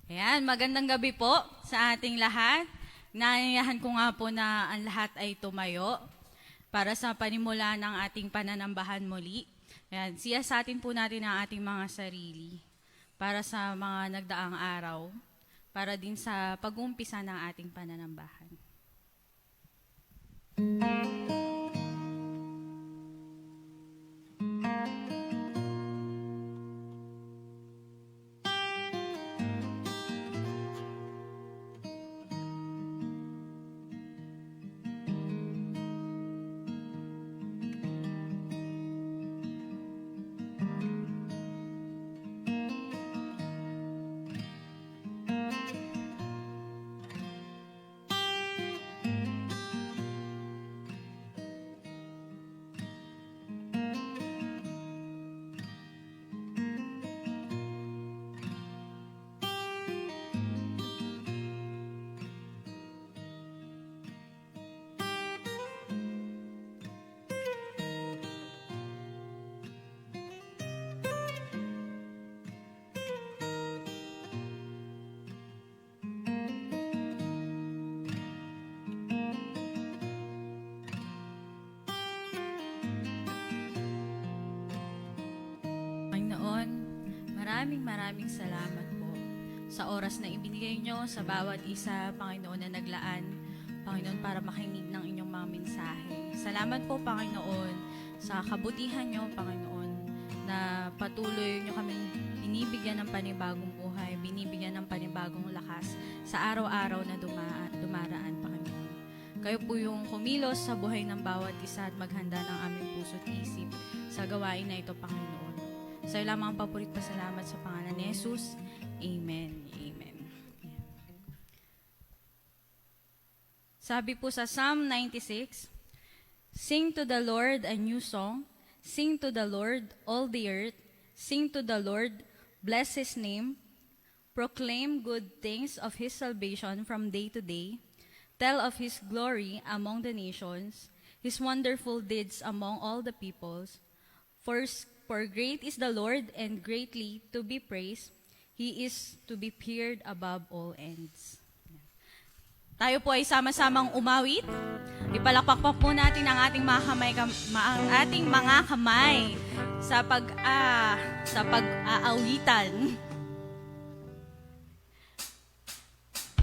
Ayan, magandang gabi po sa ating lahat. Naanyayahan ko nga po na ang lahat ay tumayo para sa panimula ng ating pananambahan muli. Ayan, siyasatin po natin ang ating mga sarili para sa mga nagdaang araw, para din sa pag-uumpisa ng ating pananambahan. Panginoon, maraming salamat po sa oras na ibinigay nyo sa bawat isa, Panginoon, na naglaan, Panginoon, para makinig ng inyong mga mensahe. Salamat po, Panginoon, sa kabutihan nyo, Panginoon, na patuloy nyo kaming binibigyan ng panibagong buhay, binibigyan ng panibagong lakas sa araw-araw na dumaraan, Panginoon. Kayo po yung kumilos sa buhay ng bawat isa at maghanda ng aming puso at isip sa gawain na ito, Panginoon. Sa'yo lamang ang papurit pasalamat sa pangalan ni Jesus. Amen. Amen. Sabi po sa Psalm 96, "Sing to the Lord a new song. Sing to the Lord, all the earth. Sing to the Lord, bless His name. Proclaim good things of His salvation from day to day. Tell of His glory among the nations, His wonderful deeds among all the peoples. For great is the Lord and greatly to be praised. He is to be feared above all ends." Tayo po ay sama-samang umawit. Ipalakpak pa po natin ang ating mga kamay sa pag-aawitan.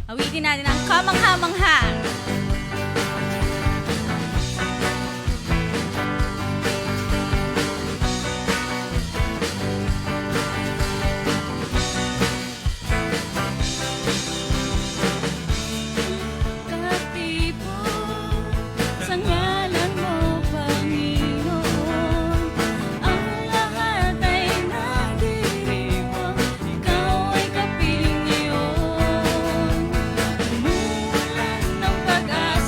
Awitin natin ang kamangha-mangha. Pag-asa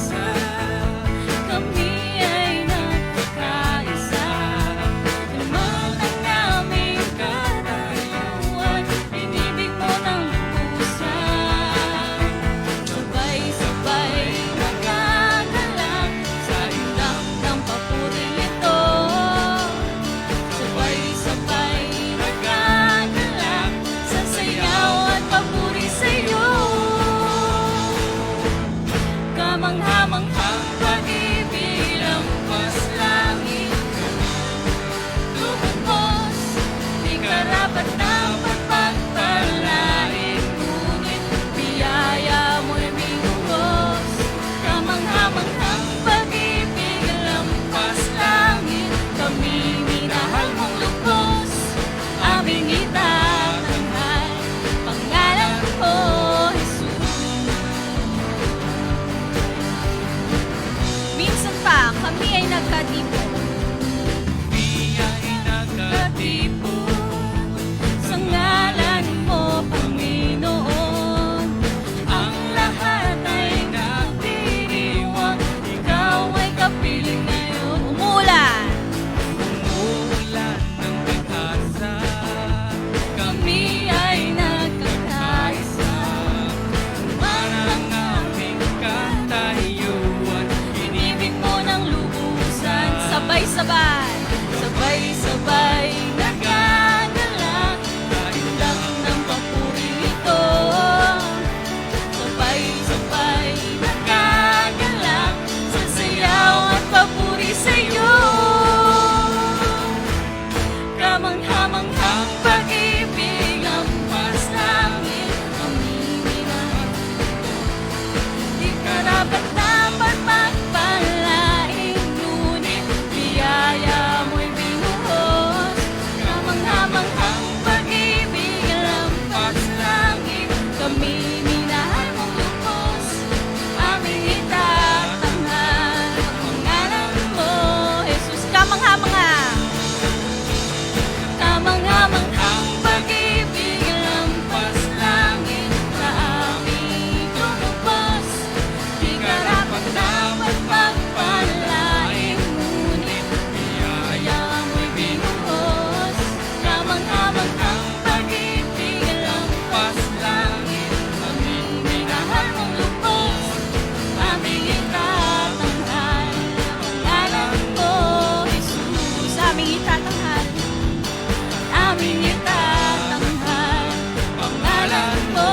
aming itatanghal. Pangalan mo,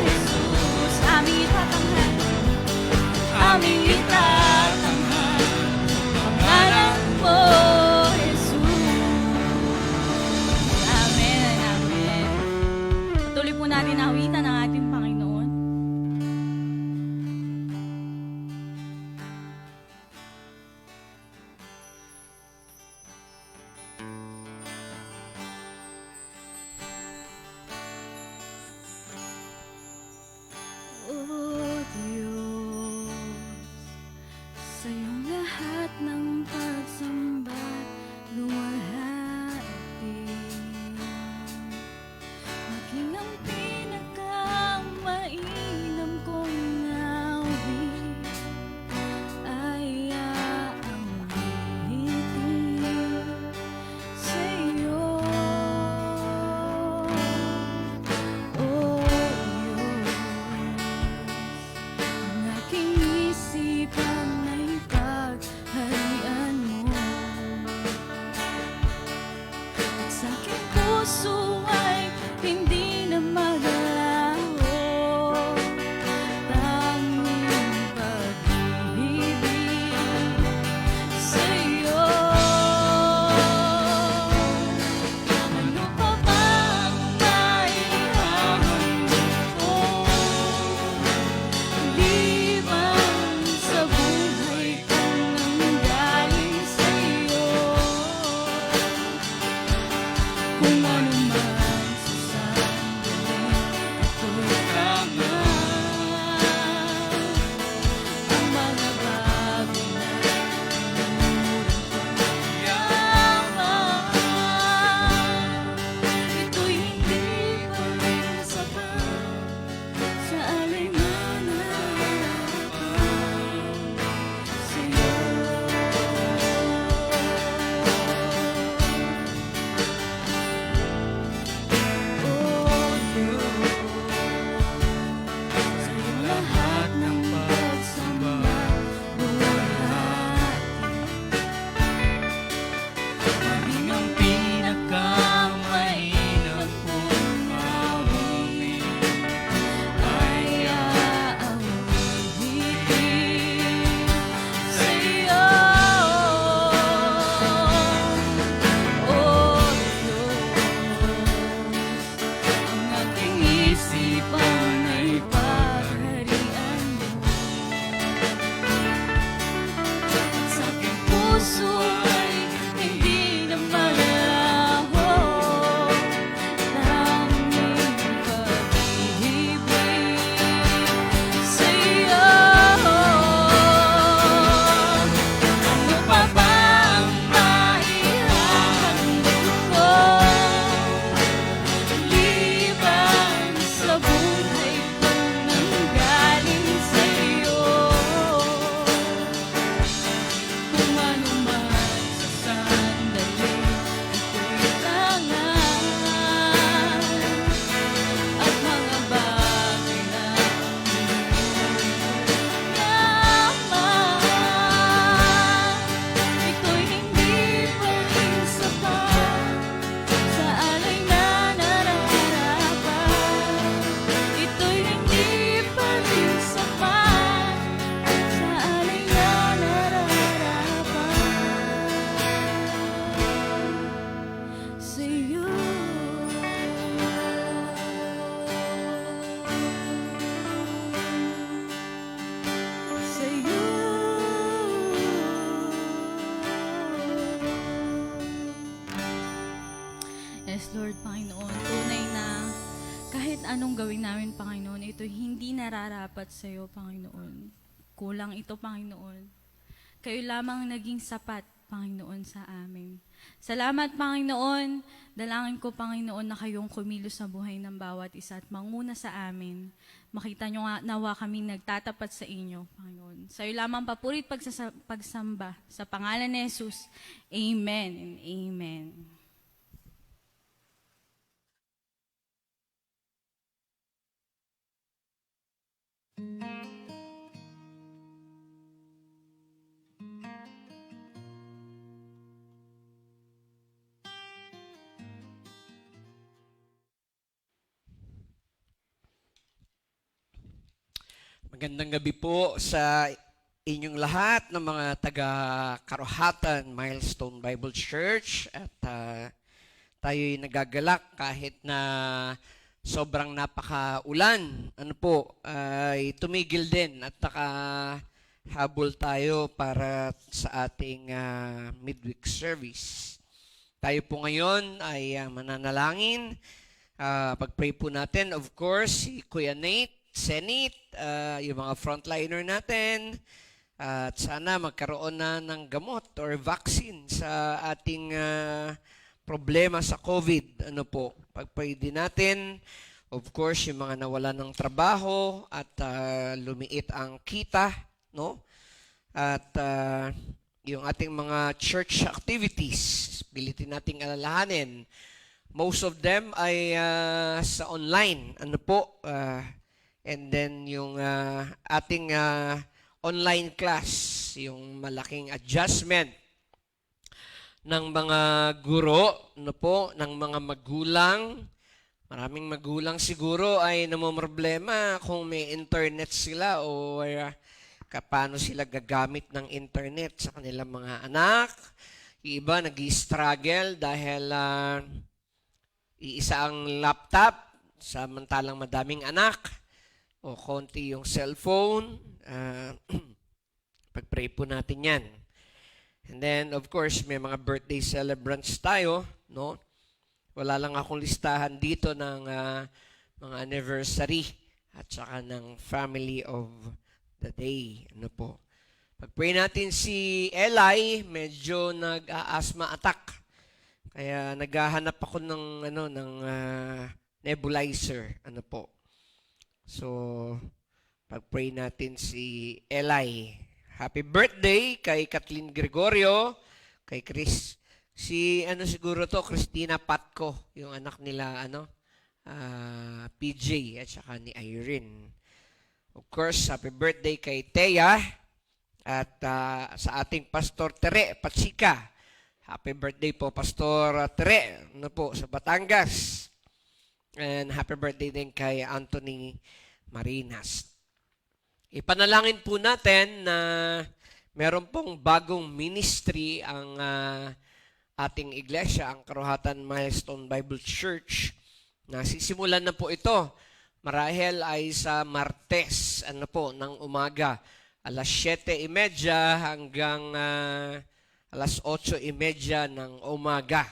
Jesus, aming itatanghal. Aming itatanghal. Pangalan mo, Jesus. Amen, amen. Patuloy po natin awitan ang ating Panginoon. Oh Diyos, sa iyong lahat ng pagsamba't luwalhati, maging ang pinakamainam kong awit ay aawitin sa iyo. Oh Diyos, ang aking isipan ay pagharian mo, at sa aking puso ay hindi na magalaw tanging pag-ibig sa iyo. Ano pa ba ang maihahandog ko, liban sa buhay kong nanggaling sa iyo? Kung ano man sa sandaling ito'y tama, ang mga bagay na yaman, ito'y hindi pa rin sapat sa alay na nararapat sa iyo. Oh Diyos, sa iyong lahat ng pagsamba luwalhati, maging ang pinakamainam kong awit ay aawitin sa iyo. Oh Diyos, ang aking isipan ay pagharian mo, at sa aking puso ay hindi na malalaho tanging pag-ibig sa iyo. Ano pa ba ang maihahandog ko, liban sa buhay kong nanggaling sa iyo? Kung ano man sa sandaling ito'y tanga, at mga bagay na yaman, ito'y hindi pa rin sapat sa alay na nararapat. Ito'y hindi pa rin sapat sa alay na nararapat sa iyo. Sa iyo. Yes, Lord, Panginoon, tunay na kahit anong gawin namin, Panginoon, ito hindi nararapat sa iyo, Panginoon. Kulang ito, Panginoon. Kayo lamang naging sapat, Panginoon, sa amin. Salamat, Panginoon. Dalangin ko, Panginoon, na kayong kumilos sa buhay ng bawat isa at manguna sa amin. Makita nyo nga, nawa kami nagtatapat sa inyo, Panginoon. Sa iyo lamang papurit pagsamba. Sa pangalan ni Jesus, Amen and Amen. Magandang gabi po sa inyong lahat ng mga taga-Karuhatan Milestone Bible Church at tayo'y nagagalak kahit na sobrang napakaulan. Ano po, ay tumigil din at habol tayo para sa ating midweek service. Tayo po ngayon ay mananalangin. Pag-pray po natin, of course, si Kuya Nate, Senate, yung mga frontliner natin, at sana magkaroon na ng gamot or vaccine sa ating problema sa COVID. Ano po, pag-pray din natin, of course, yung mga nawala ng trabaho at lumiit ang kita, no? At yung ating mga church activities, pilitin nating alalahanin. Most of them ay sa online. Ano po? And then yung ating online class, yung malaking adjustment ng mga guro, ano po, ng mga magulang. Maraming magulang siguro ay namomroblema kung may internet sila o paano sila gagamit ng internet sa kanilang mga anak. Yung iba nag-struggle dahil iisa ang laptop, samantalang madaming anak, o konti yung cellphone. Pag-pray po natin yan. And then, of course, may mga birthday celebrants tayo, no? Wala lang akong listahan dito ng mga anniversary at saka ng family of the day. Ano po? Pag-pray natin si Eli, medyo nag-asthma attack. Kaya naghahanap ako ng nebulizer, ano po. So, pag-pray natin si Eli. Happy birthday kay Kathleen Gregorio, kay Chris. Siguro to, Christina Patco, yung anak nila, PJ at saka ni Irene. Of course, happy birthday kay Thea at sa ating Pastor Tere Patsika. Happy birthday po, Pastor Tere, ano po, sa Batangas. And happy birthday din kay Anthony Marinas. Ipanalangin po natin na meron pong bagong ministry ang ating iglesia, ang Karuhatan Milestone Bible Church. Nasisimulan na po ito. Marahil ay sa Martes, ng umaga. Alas 7:30 hanggang alas 8:30 ng umaga.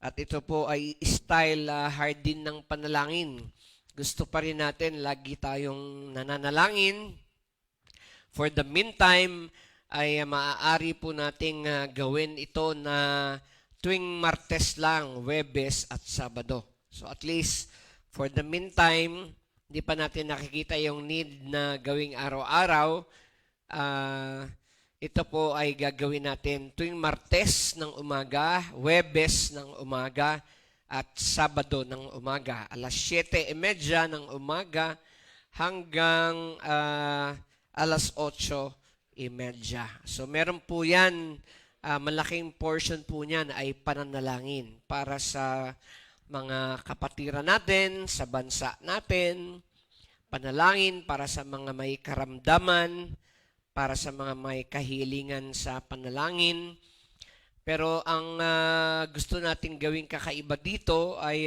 At ito po ay style hard din ng panalangin. Gusto pa rin natin lagi tayong nananalangin. For the meantime, ay maaari po nating gawin ito na tuwing Martes lang, Huwebes at Sabado. So at least, for the meantime, hindi pa natin nakikita yung need na gawing araw-araw. Ito po ay gagawin natin tuwing Martes ng umaga, Huwebes ng umaga, at Sabado ng umaga. Alas 7:30 ng umaga hanggang alas 8:30. So meron po yan, malaking portion po niyan ay pananalangin para sa mga kapatiran natin, sa bansa natin, panalangin para sa mga may karamdaman, para sa mga may kahilingan sa panalangin. Pero ang gusto nating gawing kakaiba dito ay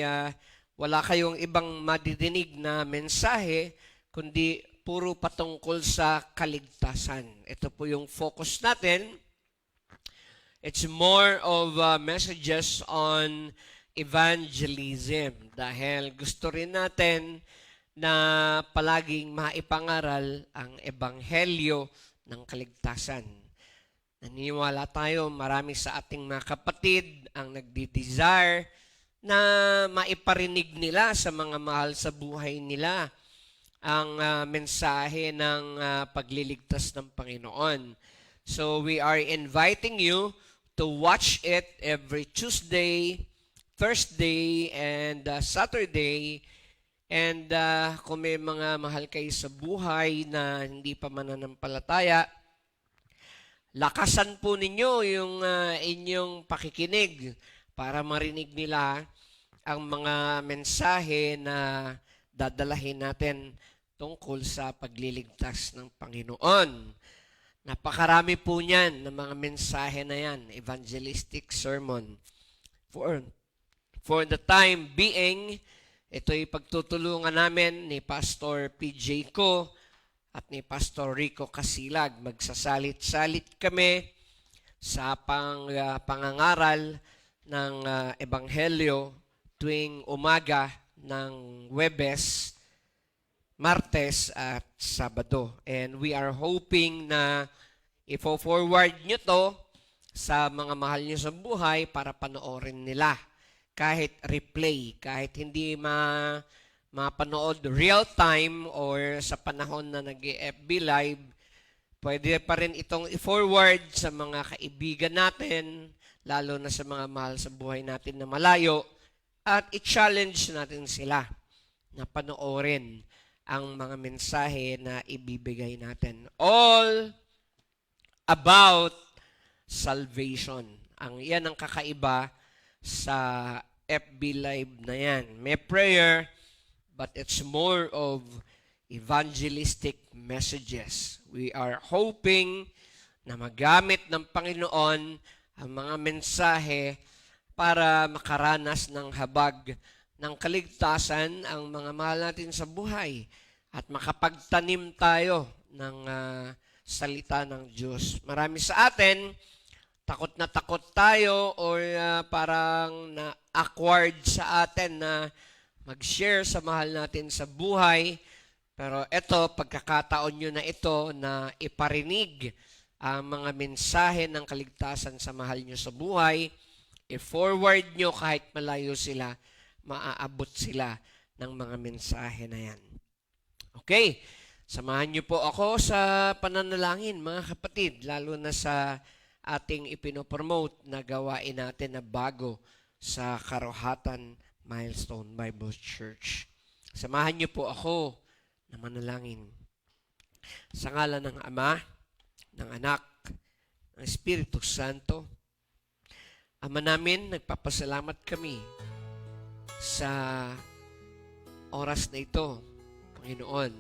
wala kayong ibang madidinig na mensahe, kundi puro patungkol sa kaligtasan. Ito po yung focus natin. It's more of messages on evangelism dahil gusto rin natin na palaging maipangaral ang ebanghelyo ng kaligtasan. Naniniwala tayo, marami sa ating mga kapatid ang nagdi-desire na maiparinig nila sa mga mahal sa buhay nila ang mensahe ng pagliligtas ng Panginoon. So we are inviting you to watch it every Tuesday, Thursday, and Saturday. And kung may mga mahal kayo sa buhay na hindi pa mananampalataya, lakasan po ninyo yung inyong pakikinig para marinig nila ang mga mensahe na dadalahin natin tungkol sa pagliligtas ng Panginoon. Napakarami po niyan ng mga mensahe na yan, evangelistic sermon. For the time being, ito'y pagtutulungan namin ni Pastor PJ Ko at ni Pastor Rico Casilag. Magsasalit-salit kami sa pangangaral ng Ebanghelyo tuwing umaga ng Huwebes, Martes at Sabado. And we are hoping na ifo-forward nyo to sa mga mahal nyo sa buhay para panoorin nila. Kahit replay, kahit hindi mapanood real time or sa panahon na nag-FB live, pwede pa rin itong i-forward sa mga kaibigan natin, lalo na sa mga mahal sa buhay natin na malayo, at i-challenge natin sila na panoorin ang mga mensahe na ibibigay natin. All about salvation. Yan ang kakaiba sa FB Live na yan. May prayer, but it's more of evangelistic messages. We are hoping na magamit ng Panginoon ang mga mensahe para makaranas ng habag ng kaligtasan ang mga mahal natin sa buhay at makapagtanim tayo ng salita ng Diyos. Marami sa atin, takot na takot tayo or parang na-awkward sa atin na mag-share sa mahal natin sa buhay. Pero ito, pagkakataon nyo na ito na iparinig ang mga mensahe ng kaligtasan sa mahal nyo sa buhay, i-forward nyo kahit malayo sila, maaabot sila ng mga mensahe na yan. Okay, samahan nyo po ako sa pananalangin, mga kapatid, lalo na sa ating ipinopromote na gawain natin na bago sa Karuhatan Milestone Bible Church. Samahan niyo po ako na manalangin. Sa ngalan ng Ama, ng Anak, ng Espiritu Santo, Ama namin, nagpapasalamat kami sa oras na ito, Panginoon,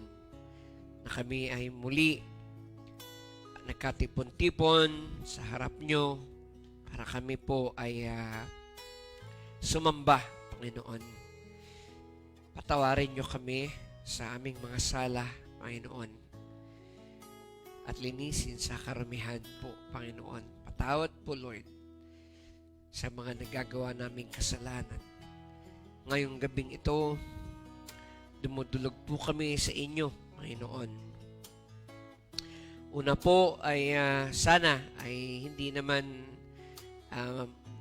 na kami ay muli nagkatipon-tipon sa harap nyo para kami po ay sumamba, Panginoon. Patawarin nyo kami sa aming mga sala, Panginoon. At linisin sa karamihan po, Panginoon. Patawad po, Lord, sa mga nagagawa naming kasalanan. Ngayong gabing ito, dumudulog po kami sa inyo, Panginoon. Una po ay sana ay hindi naman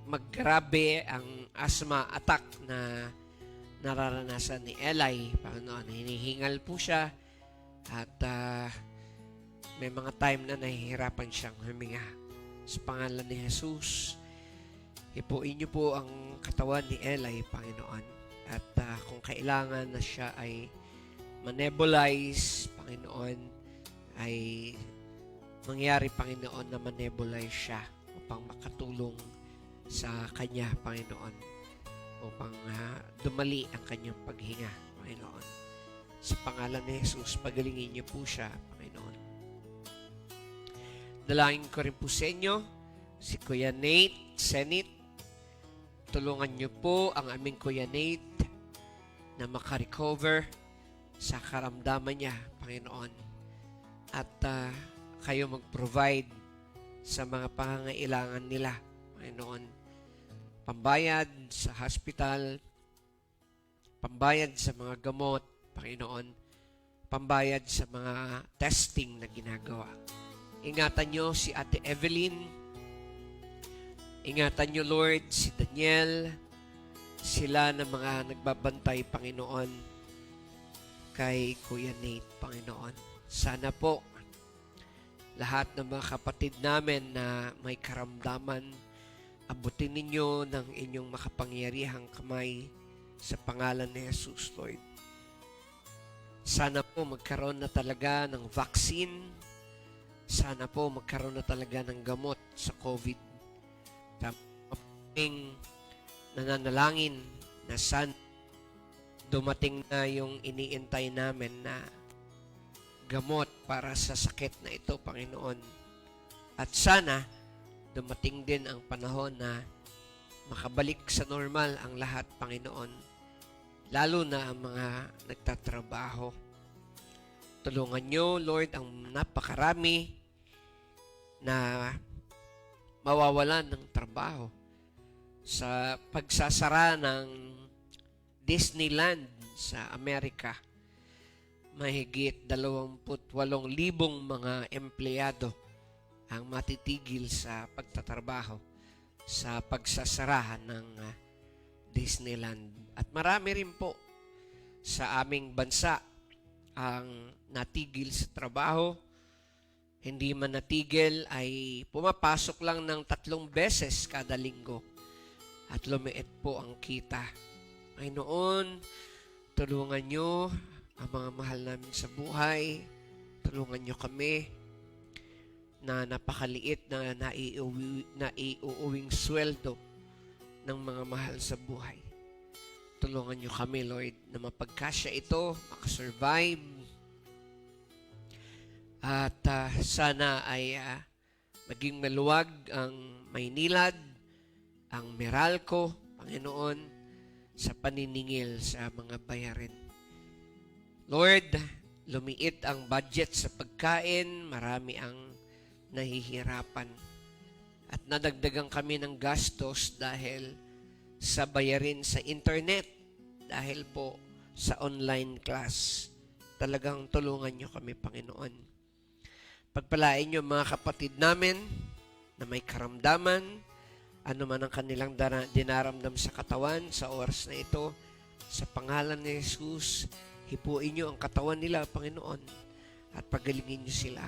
maggrabe ang asthma attack na nararanasan ni Eli. Panginoon, hinihingal po siya at may mga time na nahihirapan siyang huminga. Sa pangalan ni Jesus, ipuin niyo po ang katawan ni Eli, Panginoon. At kung kailangan na siya ay manebulize, Panginoon, ay mangyari, Panginoon, na manebulize siya upang makatulong sa Kanya, Panginoon, upang dumali ang Kanyang paghinga, Panginoon. Sa pangalan ni Jesus, pagalingin niyo po siya, Panginoon. Dalangin ko rin po sa inyo, si Kuya Nate Senit. Tulungan niyo po ang aming Kuya Nate na makarecover sa karamdaman niya, Panginoon. At kayo mag-provide sa mga pangangailangan nila, Panginoon. Pambayad sa hospital, pambayad sa mga gamot, Panginoon. Pambayad sa mga testing na ginagawa. Ingatan niyo si Ate Evelyn. Ingatan niyo, Lord, si Daniel. Sila na mga nagbabantay, Panginoon, kay Kuya Nate, Panginoon. Sana po, lahat ng mga kapatid namin na may karamdaman, abutin ninyo ng inyong makapangyarihang kamay sa pangalan ni Jesus, Lord. Sana po magkaroon na talaga ng vaccine. Sana po magkaroon na talaga ng gamot sa COVID. Tapos nananalangin na sana dumating na yung iniintay namin na gamot para sa sakit na ito, Panginoon. At sana, dumating din ang panahon na makabalik sa normal ang lahat, Panginoon. Lalo na ang mga nagtatrabaho. Tulungan niyo, Lord, ang napakarami na mawawalan ng trabaho sa pagsasara ng Disneyland sa Amerika. Mahigit 28,000 mga empleyado ang matitigil sa pagtatrabaho sa pagsasara ng Disneyland. At marami rin po sa aming bansa ang natigil sa trabaho. Hindi man natigil ay pumapasok lang ng 3 beses kada linggo at lumiit po ang kita. Panginoon, tulungan niyo ang mga mahal namin sa buhay. Tulungan niyo kami na napakaliit na naiuuwing sweldo ng mga mahal sa buhay. Tulungan niyo kami, Lord, na mapagkasya ito, makasurvive. At sana ay maging maluwag ang Maynilad, ang Meralco, Panginoon, sa paniningil sa mga bayarin. Lord, lumiit ang budget sa pagkain, marami ang nahihirapan. At nadagdagan kami ng gastos dahil sa bayarin sa internet, dahil po sa online class. Talagang tulungan niyo kami, Panginoon. Pagpalain niyo mga kapatid namin na may karamdaman, ano man ang kanilang dinaramdam sa katawan sa oras na ito. Sa pangalan ni Jesus, hipuin niyo ang katawan nila, Panginoon, at pagalingin niyo sila.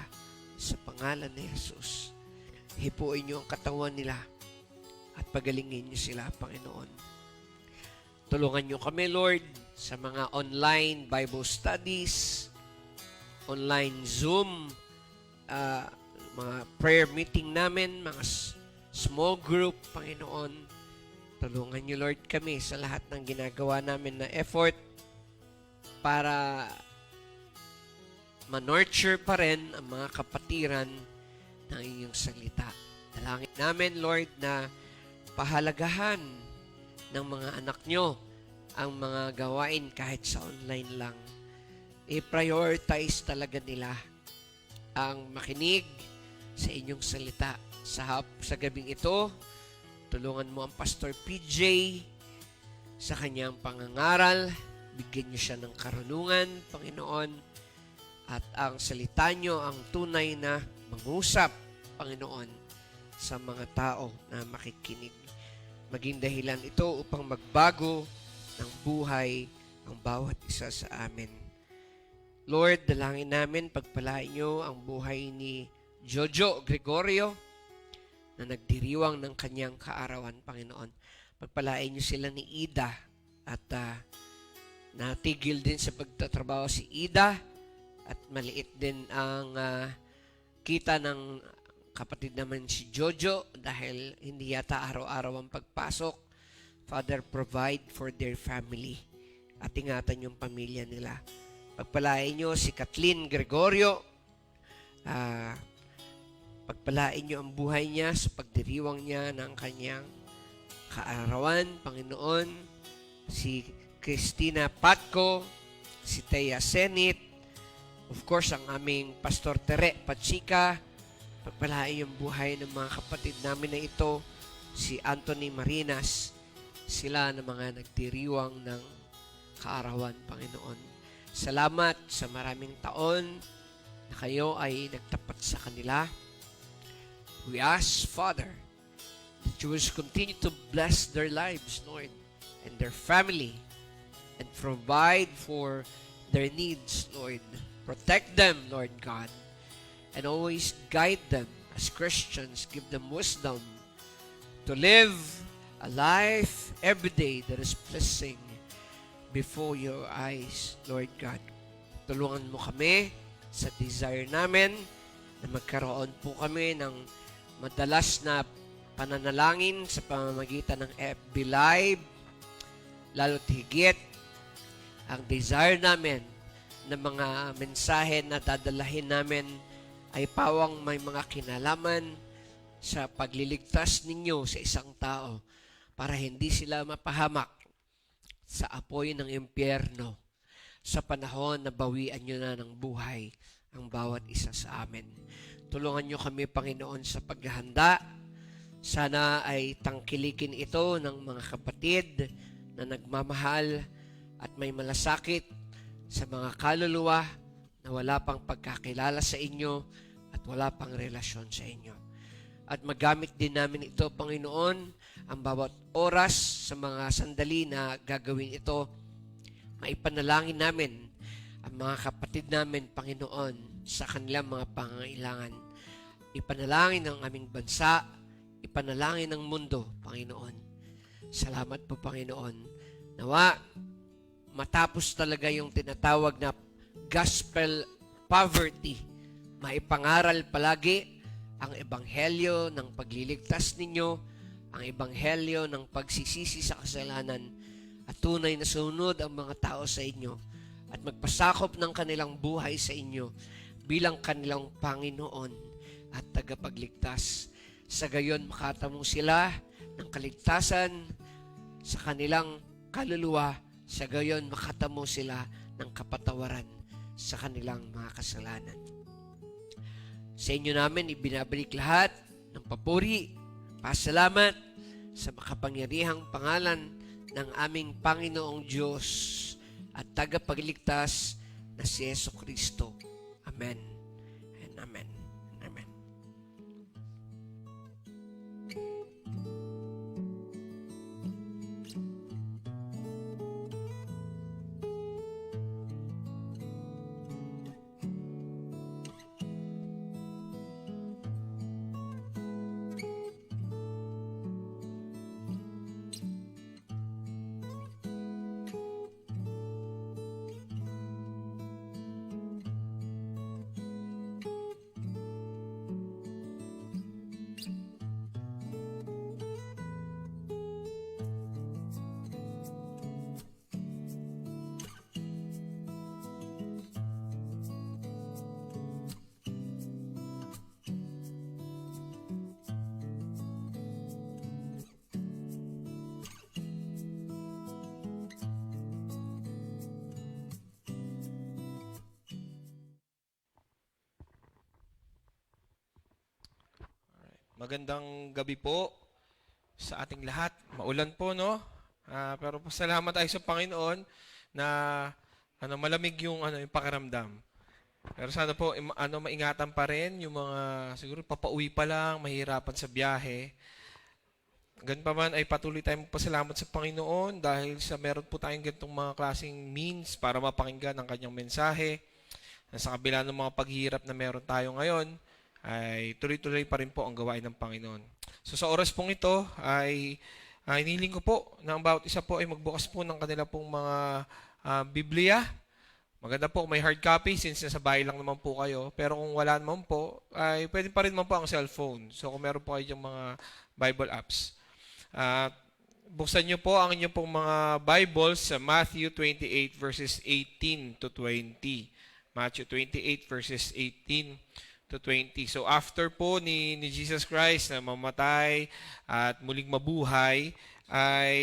Sa pangalan ni Jesus, hipuin niyo ang katawan nila at pagalingin niyo sila, Panginoon. Tulungan niyo kami, Lord, sa mga online Bible studies, online Zoom, mga prayer meeting namin, mga small group, Panginoon. Tulungan niyo, Lord, kami sa lahat ng ginagawa namin na effort para ma-nurture pa rin ang mga kapatiran ng inyong salita. Dalangin namin, Lord, na pahalagahan ng mga anak nyo ang mga gawain kahit sa online lang. I-prioritize talaga nila ang makinig sa inyong salita. Sa gabing ito, tulungan mo ang Pastor PJ sa kanyang pangangaral. Bigyan niyo siya ng karunungan, Panginoon. At ang salita niyo ang tunay na mangusap, Panginoon, sa mga tao na makikinig. Maging dahilan ito upang magbago ng buhay ang bawat isa sa amin. Lord, dalangin namin, pagpalain niyo ang buhay ni Jojo Gregorio na nagdiriwang ng kanyang kaarawan, Panginoon. Pagpalain niyo sila ni Ida at natigil din sa pagtatrabaho si Ida at maliit din ang kita ng kapatid naman si Jojo dahil hindi yata araw-araw ang pagpasok. Father, provide for their family at ingatan yung pamilya nila. Pagpalain niyo si Kathleen Gregorio. Pagpalain niyo ang buhay niya sa pagdiriwang niya ng kanyang kaarawan, Panginoon. Si Christina Patco, si Thea Senit, of course, ang aming Pastor Tere Pachika. Pagpalain yung buhay ng mga kapatid namin na ito, si Anthony Marinas. Sila na mga nagdiriwang ng kaarawan, Panginoon. Salamat sa maraming taon na kayo ay nagtapat sa kanila. We ask, Father, that you will continue to bless their lives, Lord, and their family, and provide for their needs, Lord. Protect them, Lord God, and always guide them as Christians. Give them wisdom to live a life every day that is pleasing before your eyes, Lord God. Tulungan mo kami sa desire namin na magkaroon po kami ng madalas na pananalangin sa pamamagitan ng FB Live. Lalo't higit, ang desire namin na mga mensahe na dadalahin namin ay pawang may mga kinalaman sa pagliligtas ninyo sa isang tao para hindi sila mapahamak sa apoy ng impyerno sa panahon na bawian nyo na ng buhay ang bawat isa sa amin. Tulungan nyo kami, Panginoon, sa paghahanda. Sana ay tangkilikin ito ng mga kapatid na nagmamahal at may malasakit sa mga kaluluwa na wala pang pagkakilala sa inyo at wala pang relasyon sa inyo. At magamit din namin ito, Panginoon, ang bawat oras sa mga sandali na gagawin ito. Maipanalangin namin ang mga kapatid namin, Panginoon, sa kanilang mga pangangailangan. Ipanalangin ang aming bansa, ipanalangin ang mundo, Panginoon. Salamat po, Panginoon. Nawa, matapos talaga yung tinatawag na gospel poverty, maipangaral palagi ang ebanghelyo ng pagliligtas ninyo, ang ebanghelyo ng pagsisisi sa kasalanan, at tunay na sunod ang mga tao sa inyo at magpasakop ng kanilang buhay sa inyo bilang kanilang Panginoon at tagapagligtas. Sa gayon, makatamo sila ng kaligtasan sa kanilang kaluluwa. Sa gayon, makatamo sila ng kapatawaran sa kanilang mga kasalanan. Sa inyo namin, ibinabalik lahat ng papuri, pasalamat sa makapangyarihang pangalan ng aming Panginoong Diyos at tagapagligtas na si Jesucristo. Amen and amen. Amen. Magandang gabi po sa ating lahat. Maulan po, no? Pero pasalamat tayo sa Panginoon na malamig yung yung pakiramdam. Pero sana po maingatan pa rin yung mga siguro papauwi pa lang, mahirapan sa biyahe. Ganun pa man ay patuloy tayong pasalamat sa Panginoon dahil sa meron po tayong ganitong mga klaseng means para mapakinggan ang kanyang mensahe. Sa kabila ng mga paghihirap na meron tayo ngayon, ay tuloy-tuloy pa rin po ang gawain ng Panginoon. So sa oras pong ito ay iniling ko po na ang bawat isa po ay magbukas po ng kanila pong mga Biblia. Maganda po may hard copy since nasa bahay lang naman po kayo. Pero kung wala naman po, ay pwede pa rin naman po ang cellphone. So kung meron po kayong mga Bible apps. Buksan nyo po ang inyong pong mga Bibles sa Matthew 28 verses 18 to 20. Matthew 28 verses 18 to 20. So after po ni Jesus Christ na mamatay at muling mabuhay, ay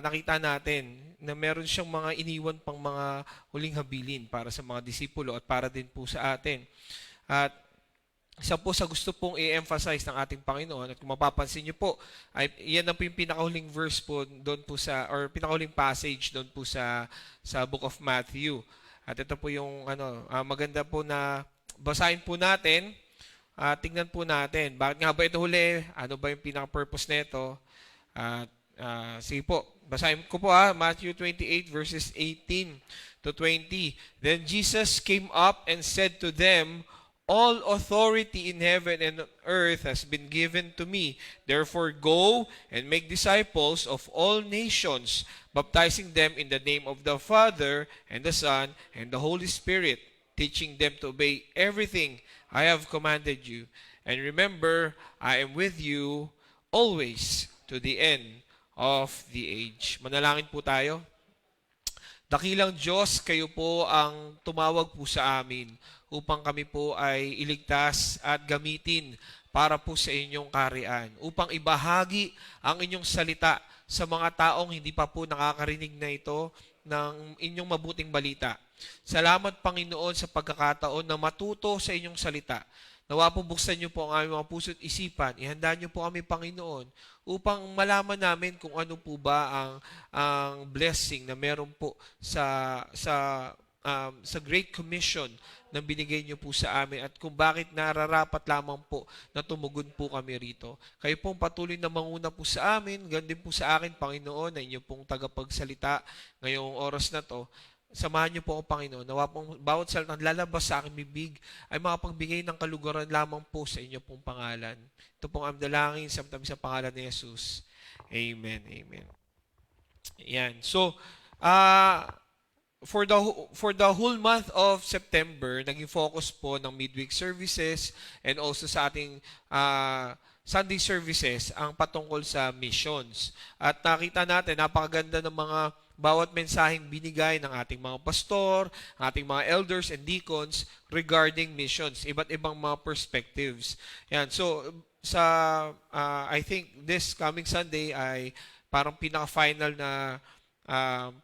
nakita natin na meron siyang mga iniwan pang mga huling habilin para sa mga disipulo at para din po sa atin. At isa po sa gusto pong i-emphasize ng ating Panginoon, at kung mapapansin niyo po, ay yan ang po yung pinakahuling verse po doon po sa, or pinakahuling passage doon po sa Book of Matthew. At ito po yung maganda po na basahin po natin, tingnan po natin. Bakit nga ba ito huli? Ano ba yung pinaka-purpose nito? Sige po, basahin ko po Matthew 28 verses 18 to 20. Then Jesus came up and said to them, "All authority in heaven and on earth has been given to me. Therefore go and make disciples of all nations, baptizing them in the name of the Father and the Son and the Holy Spirit, teaching them to obey everything I have commanded you. And remember, I am with you always to the end of the age." Manalangin po tayo. Dakilang Diyos, kayo po ang tumawag po sa amin upang kami po ay iligtas at gamitin para po sa inyong kaharian, upang ibahagi ang inyong salita sa mga taong hindi pa po nakakarinig na ito ng inyong mabuting balita. Salamat, Panginoon, sa pagkakataon na matuto sa inyong salita. Nawa po buksan niyo po ang aming mga puso't isipan. Ihanda niyo po kami, Panginoon, upang malaman namin kung ano po ba ang blessing na meron po sa Great Commission na binigay niyo po sa amin at kung bakit nararapat lamang po na tumugon po kami rito. Kayo pong patuloy na manguna po sa amin, ganun din po sa akin, Panginoon, na inyo pong tagapagsalita ngayong oras na to. Samahan niyo po ako, Panginoon. Nawa pong bawat salitang lalabas sa aking bibig ay makapagbigay ng kaluguran lamang po sa inyo pong pangalan. Ito pong aming dalangin sa pangalan ni Jesus. Amen. Amen. Yan. So, for the whole month of September, naging focus po ng midweek services and also sa ating Sunday services ang patungkol sa missions. At nakita natin, napakaganda ng mga bawat mensaheng binigay ng ating mga pastor, ating mga elders and deacons regarding missions, iba't ibang mga perspectives. Yan. So, I think this coming Sunday ay parang pinaka-final na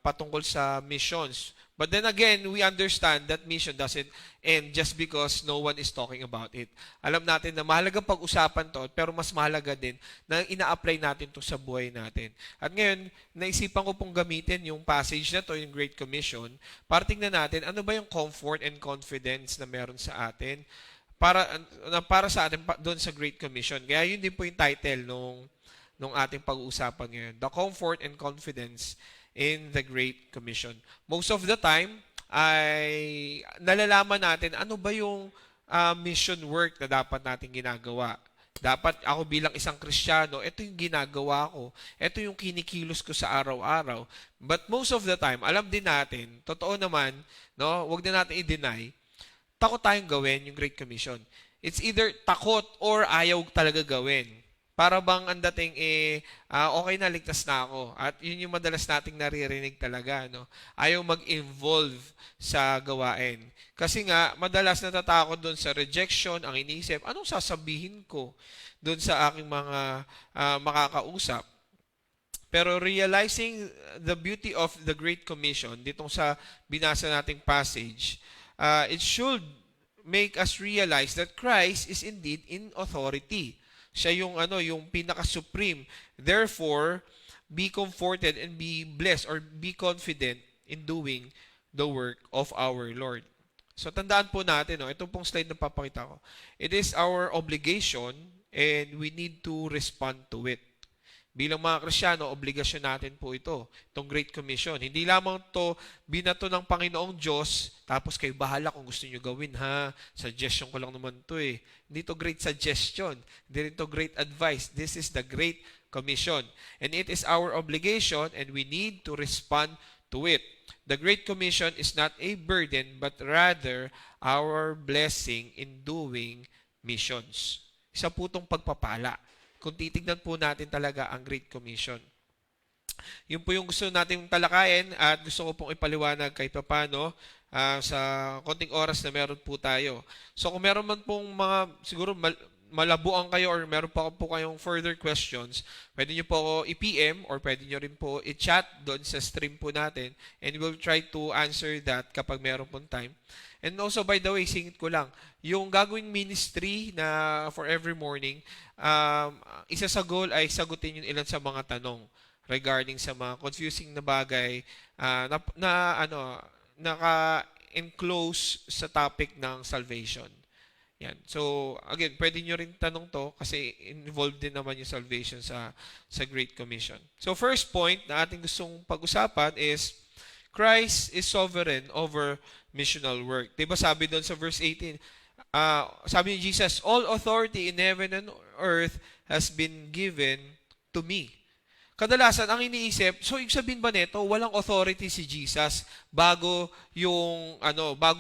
patungkol sa missions. But then again, we understand that mission doesn't end just because no one is talking about it. Alam natin na mahalagang pag-usapan to, pero mas mahalaga din na ina-apply natin to sa buhay natin. At ngayon, naisipan ko pong gamitin yung passage na to, yung Great Commission, para tingnan natin ano ba yung comfort and confidence na meron sa atin para sa atin doon sa Great Commission. Kaya yun din po yung title nung ating pag-uusapan ngayon. The comfort and confidence in the Great Commission. Most of the time, ay nalalaman natin ano ba yung mission work na dapat natin ginagawa. Dapat ako bilang isang Kristiyano, ito yung ginagawa ko. Ito yung kinikilos ko sa araw-araw. But most of the time, alam din natin, totoo naman, no, wag na natin i-deny, takot tayong gawin yung Great Commission. It's either takot or ayaw talaga gawin. Para bang ang dating okay na, ligtas na ako. At yun yung madalas nating naririnig talaga. No? Ayaw mag-involve sa gawain. Kasi nga, madalas natatakot doon sa rejection, ang iniisip, anong sasabihin ko doon sa aking mga makakausap. Pero realizing the beauty of the Great Commission, ditong sa binasa nating passage, it should make us realize that Christ is indeed in authority. Siya yung pinaka-supreme. Therefore, be comforted and be blessed or be confident in doing the work of our Lord. So, tandaan po natin, ito pong slide na papakita ko. It is our obligation and we need to respond to it. Bilang mga Kristiyano, obligasyon natin po ito, itong Great Commission. Hindi lamang to binato ng Panginoong Diyos, tapos kayo bahala kung gusto nyo gawin, ha? Suggestion ko lang naman to eh. Hindi to great suggestion. Hindi rin to great advice. This is the Great Commission. And it is our obligation and we need to respond to it. The Great Commission is not a burden, but rather our blessing in doing missions. Isa po itong pagpapala. Kung titignan po natin talaga ang Great Commission. Yun po yung gusto natin talakayin at gusto ko pong ipaliwanag kahit paano sa konting oras na meron po tayo. So kung meron man pong mga siguro malabuan kayo or meron pa po kayong further questions, pwede nyo po ako i-PM or pwede nyo rin po i-chat doon sa stream po natin and we'll try to answer that kapag meron pong time. And also, by the way, singit ko lang, yung gagawing ministry na for every morning, isa sa goal ay sagutin yung ilan sa mga tanong regarding sa mga confusing na bagay naka-enclose sa topic ng salvation. Yan. So, again, pwede nyo rin tanong to kasi involved din naman yung salvation sa Great Commission. So, first point na ating gustong pag-usapan is Christ is sovereign over missional work. Diba sabi doon sa verse 18, sabi ni Jesus, all authority in heaven and earth has been given to me. Kadalasan, ang iniisip, so ibig sabihin ba nito, walang authority si Jesus bago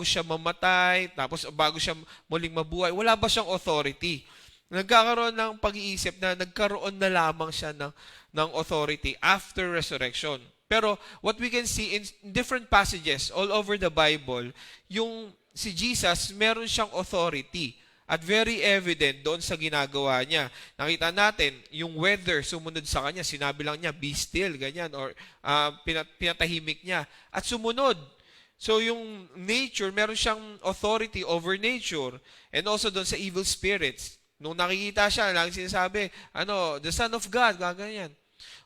siya mamatay, tapos bago siya muling mabuhay, wala ba siyang authority? Nagkakaroon ng pag-iisip na nagkaroon na lamang siya ng authority after resurrection. Pero what we can see in different passages all over the Bible, yung si Jesus, meron siyang authority. At very evident doon sa ginagawa niya. Nakita natin, yung weather sumunod sa kanya, sinabi lang niya, be still, ganyan, or pinatahimik niya. At sumunod. So yung nature, meron siyang authority over nature. And also doon sa evil spirits. Nung nakikita siya, laging sinasabi, the Son of God, ganyan.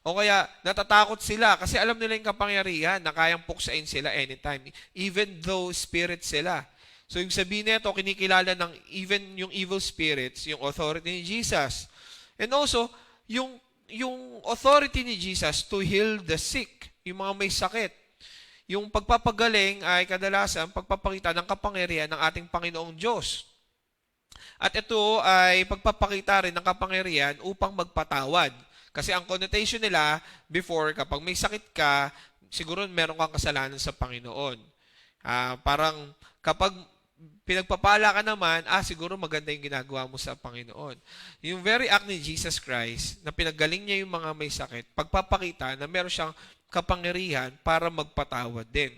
O kaya, natatakot sila kasi alam nila yung kapangyarihan na kayang puksain sila anytime. Even though spirits sila. So, yung sabihin nito, kinikilala ng even yung evil spirits, yung authority ni Jesus. And also, yung authority ni Jesus to heal the sick, yung mga may sakit. Yung pagpapagaling ay kadalasan pagpapakita ng kapangyarihan ng ating Panginoong Diyos. At ito ay pagpapakita rin ng kapangyarihan upang magpatawad. Kasi ang connotation nila before, kapag may sakit ka, siguro meron kang kasalanan sa Panginoon. Parang kapag pinagpapala ka naman, siguro maganda yung ginagawa mo sa Panginoon. Yung very act ni Jesus Christ, na pinagaling niya yung mga may sakit, pagpapakita na meron siyang kapangyarihan para magpatawad din.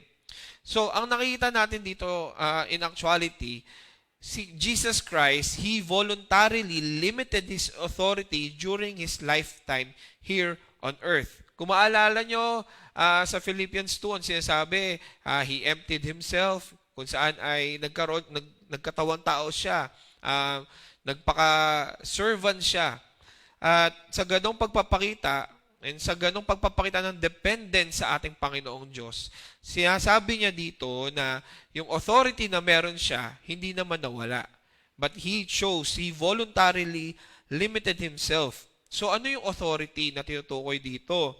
So, ang nakikita natin dito in actuality, si Jesus Christ, He voluntarily limited His authority during His lifetime here on earth. Kung maalala nyo, sa Philippians 2, ang sinasabi, He emptied Himself, kung saan ay nagkatawang tao siya, nagpaka-servant siya. At sa ganong pagpapakita, and sa ganong pagpapakita ng dependence sa ating Panginoong Diyos, sinasabi niya dito na yung authority na meron siya, hindi naman nawala. But He voluntarily limited Himself. So ano yung authority na tinutukoy dito?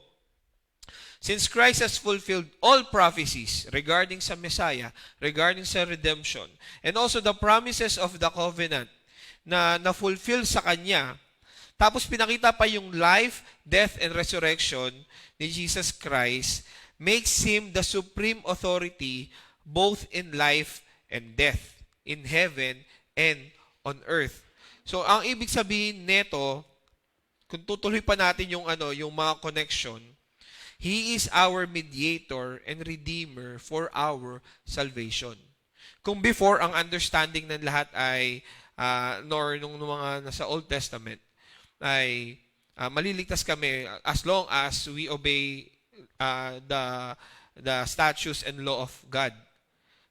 Since Christ has fulfilled all prophecies regarding sa Messiah, regarding sa redemption, and also the promises of the covenant na na-fulfill sa Kanya, tapos pinakita pa yung life, death, and resurrection ni Jesus Christ, makes Him the supreme authority both in life and death, in heaven and on earth. So, ang ibig sabihin neto, kung tutuloy pa natin yung mga connection, He is our mediator and redeemer for our salvation. Kung before, ang understanding ng lahat ay, nung mga nasa Old Testament, ay maliligtas kami as long as we obey the statutes and law of God.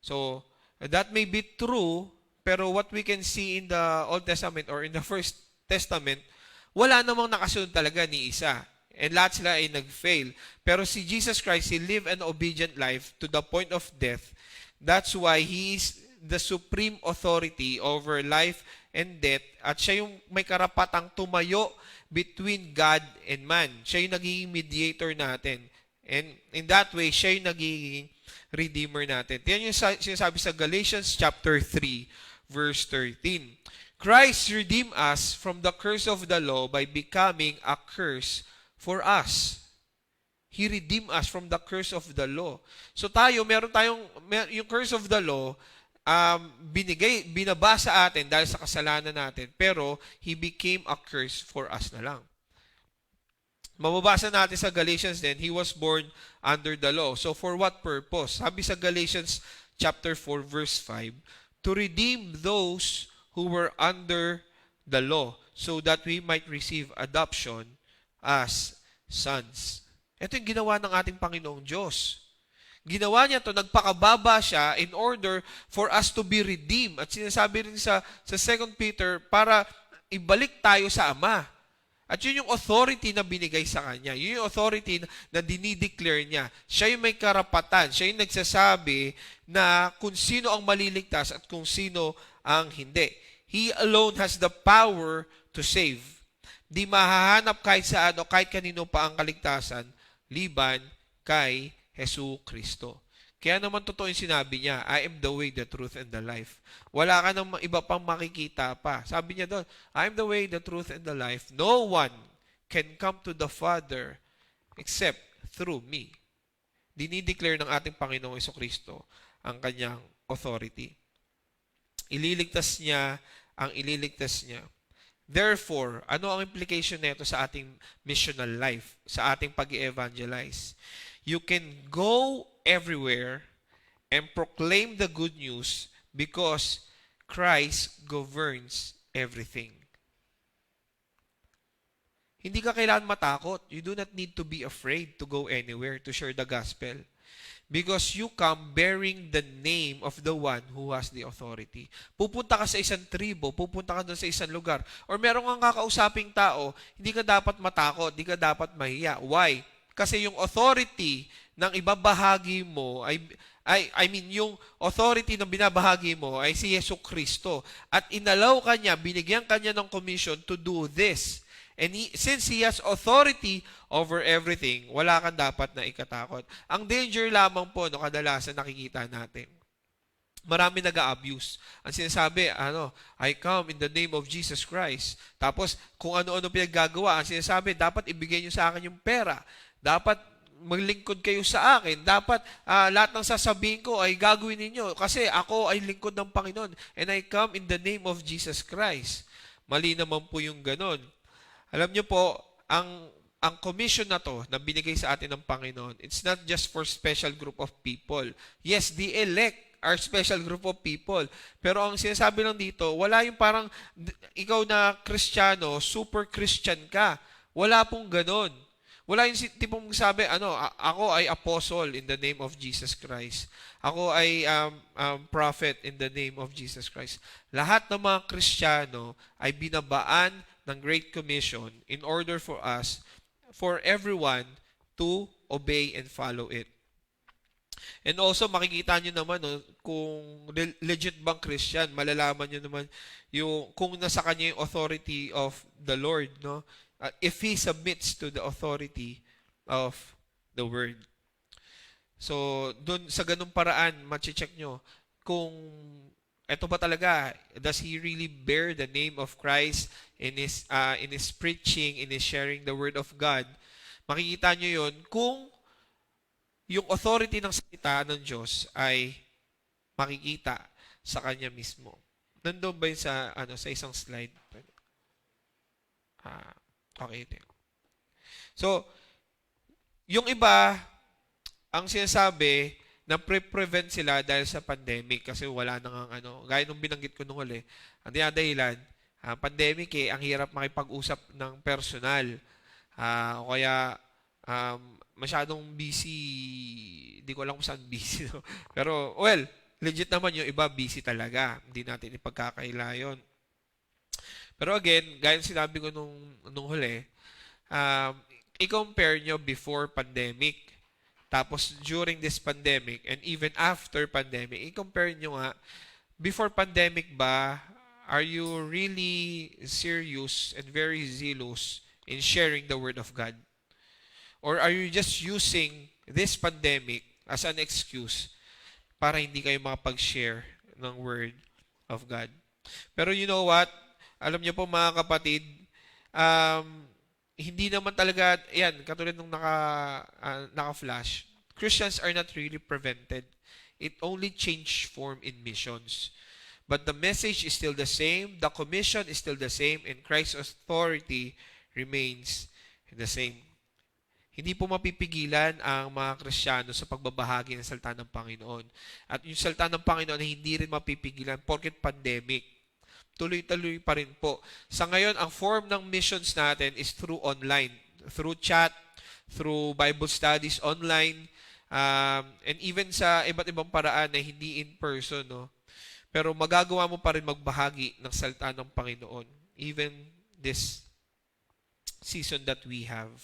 So, that may be true, pero what we can see in the Old Testament or in the First Testament, wala namang nakasunod talaga ni isa. And lahat sila ay nag-fail. Pero si Jesus Christ, He lived an obedient life to the point of death. That's why He is the supreme authority over life and death. At siya yung may karapatang tumayo between God and man. Siya yung nagiging mediator natin. And in that way, siya yung nagiging redeemer natin. Yan yung sinasabi sa Galatians chapter 3, verse 13. Christ redeemed us from the curse of the law by becoming a curse for us. He redeemed us from the curse of the law. So yung curse of the law, binaba sa atin dahil sa kasalanan natin, pero He became a curse for us na lang. Mababasa natin sa Galatians then, He was born under the law. So for what purpose? Sabi sa Galatians chapter 4 verse 5, to redeem those who were under the law, so that we might receive adoption as sons. Ito yung ginawa ng ating Panginoong Diyos. Ginawa niya to, nagpakababa siya in order for us to be redeemed. At sinasabi rin sa 2 Peter, para ibalik tayo sa Ama. At yun yung authority na binigay sa Kanya. Yun yung authority na dinideclare niya. Siya yung may karapatan. Siya yung nagsasabi na kung sino ang maliligtas at kung sino ang hindi. He alone has the power to save. Di mahahanap kahit saan o kahit kanino pa ang kaligtasan, liban kay Hesu Kristo. Kaya naman totoo yung sinabi niya, I am the way, the truth, and the life. Wala ka nang iba pang makikita pa. Sabi niya doon, I am the way, the truth, and the life. No one can come to the Father except through me. Dinideclare ng ating Panginoong Jesucristo ang kanyang authority. Ililigtas niya ang ililigtas niya. Therefore, ano ang implication nito sa ating missional life, sa ating pag-evangelize? You can go everywhere and proclaim the good news because Christ governs everything. Hindi ka kailangan matakot. You do not need to be afraid to go anywhere to share the gospel. Because you come bearing the name of the one who has the authority. Pupunta ka sa isang tribo, pupunta ka doon sa isang lugar, or meron kang kakausaping tao, hindi ka dapat matakot, hindi ka dapat mahiya. Why? Kasi yung authority ng ibabahagi mo yung authority ng binabahagi mo ay si Yesu Kristo. At inalaw ka niya, binigyan ka niya ng commission to do this. And since He has authority over everything, wala kang dapat na ikatakot. Ang danger lamang po, kadalasan nakikita natin, marami nag-a-abuse. Ang sinasabi, I come in the name of Jesus Christ. Tapos, kung ano-ano pinaggagawa, ang sinasabi, dapat ibigay niyo sa akin yung pera. Dapat maglingkod kayo sa akin. Dapat lahat ng sasabihin ko ay gagawin ninyo kasi ako ay lingkod ng Panginoon and I come in the name of Jesus Christ. Mali naman po yung ganon. Alam niyo po, ang commission na to na binigay sa atin ng Panginoon, it's not just for special group of people. Yes, the elect are special group of people. Pero ang sinasabi lang dito, wala yung parang ikaw na Kristiyano, super Christian ka. Wala pong ganon. Wala yung tipong sabi, ako ay apostle in the name of Jesus Christ. Ako ay prophet in the name of Jesus Christ. Lahat ng mga Kristiyano ay binabaan ng Great Commission in order for us, for everyone to obey and follow it. And also, makikita nyo naman kung legit bang Christian, malalaman nyo naman kung nasa kanya yung authority of the Lord, no? If he submits to the authority of the Word. So, dun sa ganung paraan, mache-check nyo kung eto ba talaga, does he really bear the name of Christ in his preaching, in his sharing the Word of God? Makikita nyo yun kung yung authority ng salita ng Diyos ay makikita sa kanya mismo. Nandun ba yun sa isang slide? Okay. So, yung iba, ang sinasabi, na prevent sila dahil sa pandemic kasi wala nang gaya nung binanggit ko nung huli. Ang dahilan, pandemic ang hirap makipag-usap ng personal. O kaya masyadong busy, hindi ko alam kung saan busy. No? Pero, legit naman yung iba busy talaga. Hindi natin ipagkakaila yun. Pero again, gaya ng sinabi ko nung huli, i-compare nyo before pandemic. Tapos, during this pandemic, and even after pandemic, i-compare nyo nga, before pandemic ba, are you really serious and very zealous in sharing the Word of God? Or are you just using this pandemic as an excuse para hindi kayo makapag-share ng Word of God? Pero you know what? Alam niyo po mga kapatid, hindi naman talaga, katulad nung naka-flash, Christians are not really prevented. It only changed form in missions. But the message is still the same, the commission is still the same, and Christ's authority remains the same. Hindi po mapipigilan ang mga Kristiyano sa pagbabahagi ng salita ng Panginoon. At yung salita ng Panginoon ay hindi rin mapipigilan porket pandemic. Tuloy-tuloy pa rin po. Sa ngayon, ang form ng missions natin is through online, through chat, through Bible studies online, and even sa iba't ibang paraan na hindi in person. No? Pero magagawa mo pa rin magbahagi ng salita ng Panginoon, even this season that we have.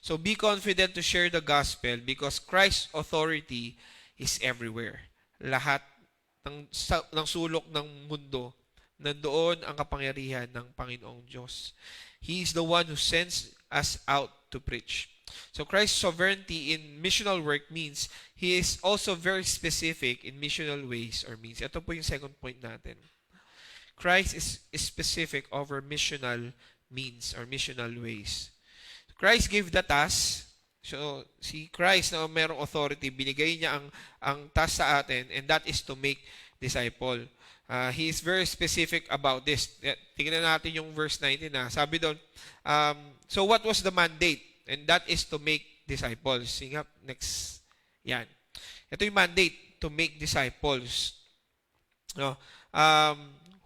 So be confident to share the gospel because Christ's authority is everywhere. Lahat ng sulok ng mundo, nandoon ang kapangyarihan ng Panginoong Diyos. He is the one who sends us out to preach. So Christ's sovereignty in missional work means He is also very specific in missional ways or means. Ito po yung second point natin. Christ is specific over missional means or missional ways. Christ gave the task. So, si Christ na mayroong authority, binigay niya ang task sa atin and that is to make disciple. He is very specific about this. Tingnan natin yung verse 19 na. Sabi doon, so what was the mandate? And that is to make disciples. Sige, next. Yan. Ito yung mandate, to make disciples. No?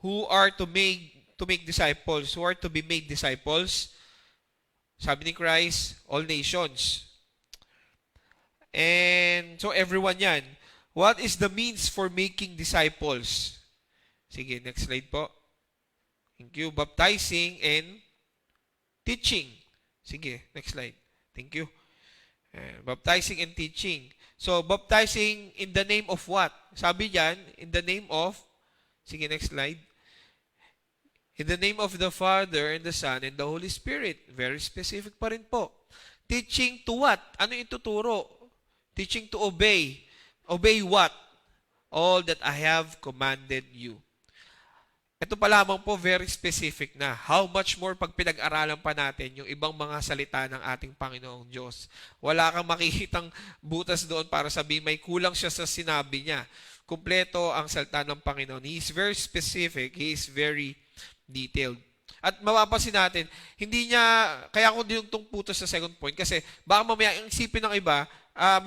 Who are to make disciples? Who are to be made disciples? Sabi ni Christ, all nations. And so everyone yan. What is the means for making disciples? Sige, next slide po. Thank you. Baptizing and teaching. Sige, next slide. Thank you. Baptizing and teaching. So, baptizing in the name of what? Sabi diyan, in the name of, sige, next slide. In the name of the Father and the Son and the Holy Spirit. Very specific pa rin po. Teaching to what? Ano yung ituturo? Teaching to obey. Obey what? All that I have commanded you. Ito pa lamang po, very specific na. How much more pag pinag-aralan pa natin yung ibang mga salita ng ating Panginoong Diyos. Wala kang makikitang butas doon para sabihin may kulang siya sa sinabi niya. Kumpleto ang salita ng Panginoon. He is very specific. He is very detailed. At mapapansin natin, hindi niya, kaya ako din yung putos sa second point, kasi baka mamaya ang isipin ng iba,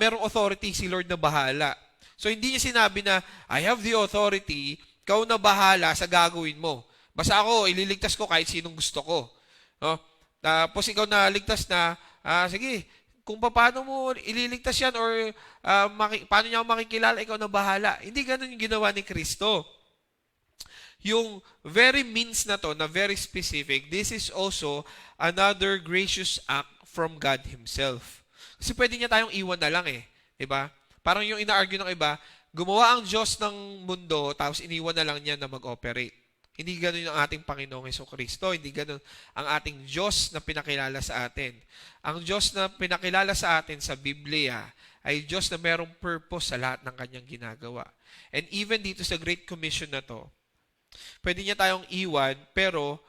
merong authority si Lord na bahala. So hindi niya sinabi na, I have the authority, ikaw na bahala sa gagawin mo. Basta ako, ililigtas ko kahit sinong gusto ko. No? Tapos ikaw na ligtas na, sige, kung paano mo ililigtas yan or paano niya ako makikilala, ikaw na bahala. Hindi ganun yung ginawa ni Kristo. Yung very means na to, na very specific, this is also another gracious act from God Himself. Kasi pwede niya tayong iwan na lang eh. Diba? Parang yung ina-argue ng iba, gumawa ang Diyos ng mundo, tapos iniwan na lang niya na mag-operate. Hindi ganun ang ating Panginoong Jesucristo. Hindi ganun ang ating Diyos na pinakilala sa atin. Ang Diyos na pinakilala sa atin sa Biblia ay Diyos na merong purpose sa lahat ng kanyang ginagawa. And even dito sa Great Commission na to, pwede niya tayong iwan, pero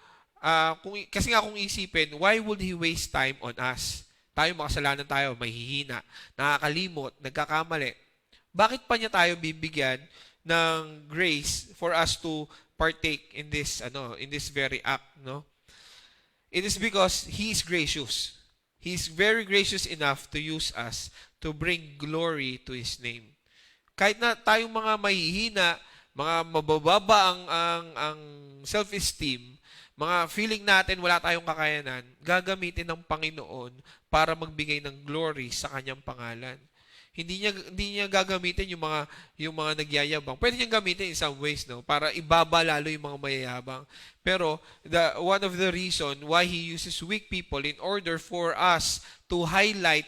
kasi nga kung isipin, why would He waste time on us? Tayo, makasalanan tayo, mahihina, nakakalimot, nagkakamali. Bakit pa niya tayo bibigyan ng grace for us to partake in this very act, no? It is because He is gracious. He is very gracious enough to use us to bring glory to His name. Kahit na tayong mga mahihina, mga mabababa ang self-esteem, mga feeling natin wala tayong kakayanan, gagamitin ng Panginoon para magbigay ng glory sa kanyang pangalan. Hindi niya gagamitin yung mga nagyayabang. Pwede niyang gamitin in some ways, no, para ibaba lalo yung mga mayayabang. Pero one of the reason why He uses weak people in order for us to highlight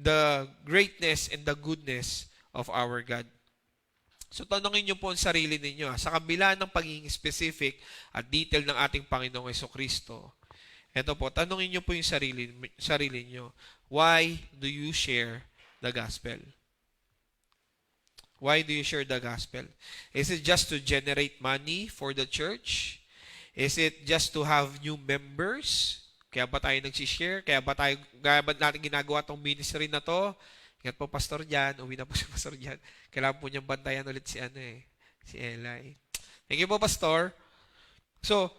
the greatness and the goodness of our God. So tanongin niyo po ang sarili ninyo, sa kabila ng pagiging specific at detail ng ating Panginoong Jesucristo. Ito po, tanongin niyo po yung sarili niyo. Why do you share the gospel? Why do you share the gospel? Is it just to generate money for the church? Is it just to have new members? Kaya ba tayo nagsishare? Kaya ba natin ginagawa tong ministry na to? Ingat po, Pastor Jan. Uwi na po si Pastor Jan. Kailangan po niyang bantayan ulit si Eli. Thank you po, Pastor. So,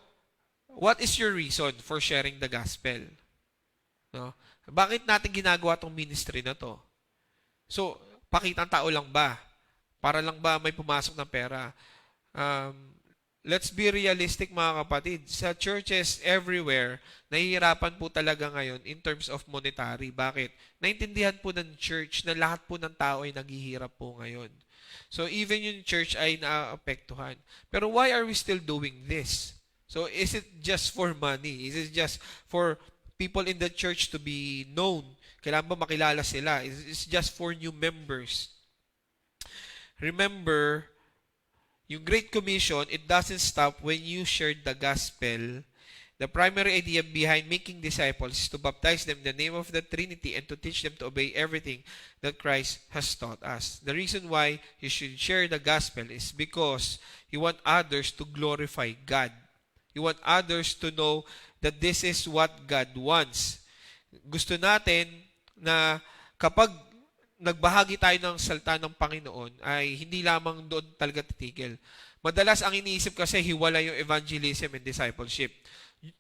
what is your reason for sharing the gospel? No? Bakit natin ginagawa tong ministry na to? So, pakitang tao lang ba? Para lang ba may pumasok ng pera? Let's be realistic, mga kapatid. Sa churches everywhere, nahihirapan po talaga ngayon in terms of monetary. Bakit? Naintindihan po ng church na lahat po ng tao ay naghihirap po ngayon. So, even yung church ay naapektuhan. Pero why are we still doing this? So, is it just for money? Is it just for people in the church to be known? Kailangan ba makilala sila? It's just for new members. Remember, yung Great Commission, it doesn't stop when you shared the gospel. The primary idea behind making disciples is to baptize them in the name of the Trinity and to teach them to obey everything that Christ has taught us. The reason why you should share the gospel is because you want others to glorify God. You want others to know that this is what God wants. Gusto natin na kapag nagbahagi tayo ng salita ng Panginoon, ay hindi lamang doon talaga titigil. Madalas ang iniisip kasi hiwalay yung evangelism and discipleship.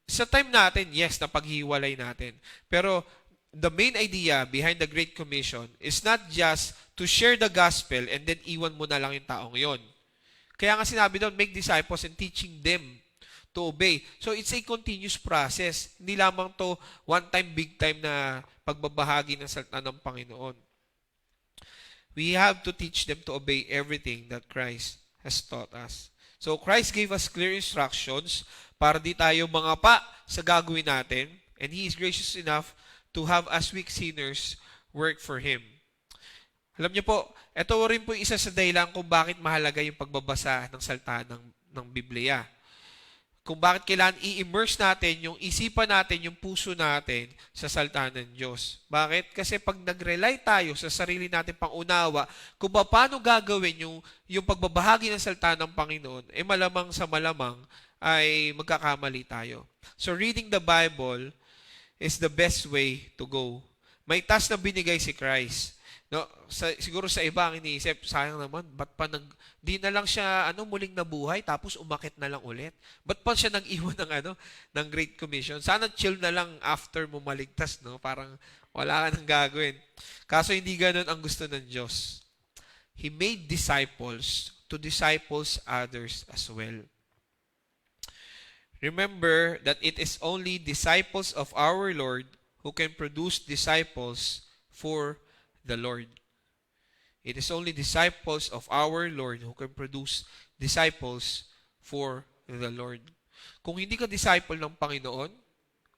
Sa time natin, yes, napaghiwalay natin. Pero the main idea behind the Great Commission is not just to share the gospel and then iwan mo na lang yung taong yon. Kaya nga sinabi doon, make disciples and teaching them to obey. So it's a continuous process. Hindi lamang to one time, big time na pagbabahagi ng salita ng Panginoon. We have to teach them to obey everything that Christ has taught us. So Christ gave us clear instructions para di tayo mangapa sa gagawin natin, and He is gracious enough to have us weak sinners work for Him. Alam niyo po, ito rin po isa sa dahilan kung bakit mahalaga yung pagbabasa ng salita ng Biblia. Kung bakit kailangan i-immerse natin yung isipan natin, yung puso natin sa salita ng Diyos. Bakit? Kasi pag nag-rely tayo sa sarili natin pangunawa, kung paano gagawin yung pagbabahagi ng salita ng Panginoon, malamang sa malamang ay magkakamali tayo. So reading the Bible is the best way to go. May task na binigay si Christ. No, siguro sa iba ang iniisip, sayang naman, ba't pa di na lang siya muling nabuhay tapos umakit na lang ulit? Ba't pa siya nag-iwan ng Great Commission? Sana chill na lang after mo maligtas, no? Parang wala ka nang gagawin. Kaso hindi ganoon ang gusto ng Diyos. He made disciples to disciples others as well. Remember that it is only disciples of our Lord who can produce disciples for the Lord. It is only disciples of our Lord who can produce disciples for the Lord. Kung hindi ka disciple ng Panginoon,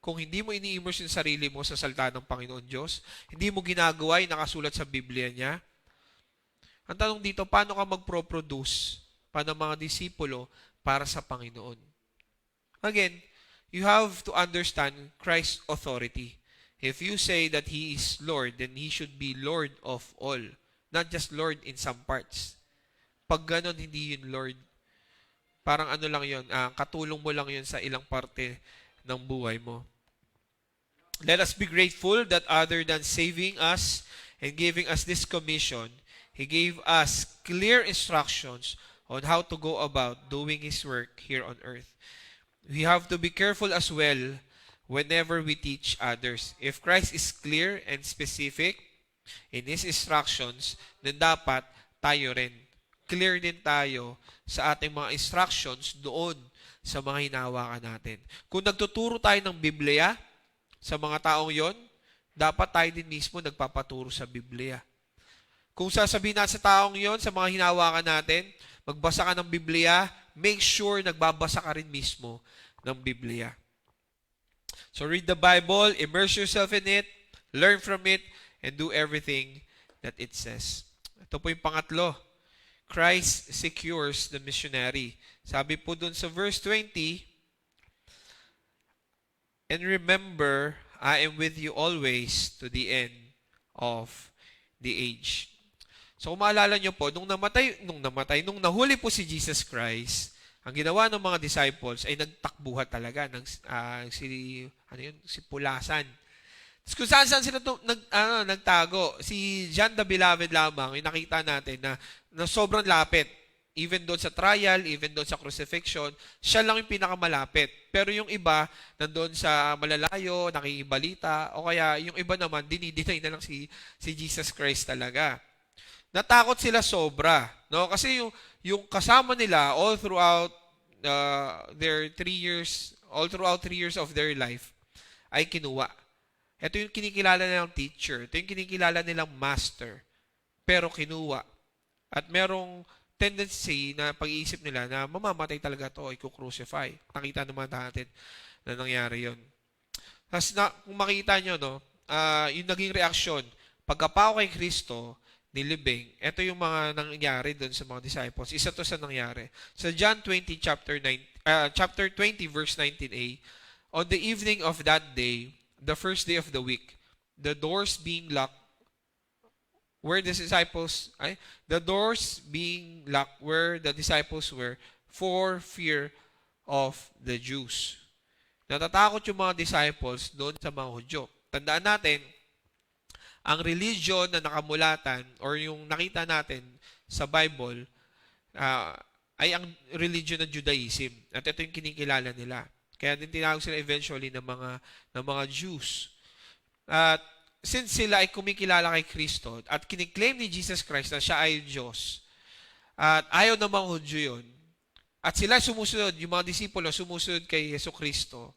kung hindi mo ini-immerse yung sarili mo sa salita ng Panginoon Diyos, hindi mo ginagawa yung nakasulat sa Biblia niya, ang tanong dito, paano ka magpro-produce pa ng mga disipulo para sa Panginoon? Again, you have to understand Christ's authority. If you say that He is Lord, then He should be Lord of all. Not just Lord in some parts. Pag ganon, hindi yun Lord. Parang lang yun, katulong mo lang yun sa ilang parte ng buhay mo. Let us be grateful that other than saving us and giving us this commission, He gave us clear instructions on how to go about doing His work here on earth. We have to be careful as well whenever we teach others. If Christ is clear and specific in His instructions, then dapat tayo rin. Clear din tayo sa ating mga instructions doon sa mga hinahawakan natin. Kung nagtuturo tayo ng Biblia sa mga taong yon, dapat tayo din mismo nagpapaturo sa Biblia. Kung sasabihin natin sa taong yon, sa mga hinahawakan natin, magbasa ka ng Biblia, make sure nagbabasa ka rin mismo ng Biblia. So read the Bible, immerse yourself in it, learn from it, and do everything that it says. Ito po yung pangatlo. Christ secures the missionary. Sabi po dun sa verse 20, and remember, I am with you always to the end of the age. So kung maalala nyo po, nung nahuli po si Jesus Christ, ang ginawa ng mga disciples ay nagtakbuhan talaga ng si Pulasan. Tapos kung saan sila nagtago. Si John the Beloved lamang, yung nakita natin na sobrang lapit. Even doon sa trial, even doon sa crucifixion, siya lang yung pinakamalapit. Pero yung iba, nandoon sa malalayo, nakikibalita, o kaya yung iba naman, dinidinay na lang si Jesus Christ talaga. Natakot sila sobra, no? Kasi yung kasama nila all throughout their 3 years, all throughout 3 years of their life ay kinuha. Ito yung kinikilala nilang teacher, ito yung kinikilala nilang master, pero kinuha. At merong tendency na pag-iisip nila na mamamatay talaga to, i-crucify. Nakita naman natin na nangyari yon. Tapos kung makita nyo, no, yung naging reaksyon, pagkapao kay Kristo, nilibing. Ito yung mga nangyari doon sa mga disciples. Isa to sa nangyari. Sa John 20, chapter 20, verse 19a, on the evening of that day, the first day of the week, the doors being locked, where the disciples were for fear of the Jews. Natatakot yung mga disciples doon sa mga Hudyo. Tandaan natin, ang religion na nakamulatan or yung nakita natin sa Bible ay ang religion ng Judaism. At ito yung kinikilala nila. Kaya din tinawag sila eventually ng mga Jews. At since sila ay kumikilala kay Kristo at kiniklaim ni Jesus Christ na siya ay Diyos, at ayaw ng mga Hudyo yun, at sila sumusunod, yung mga disipulo sumusunod kay Yesu Kristo,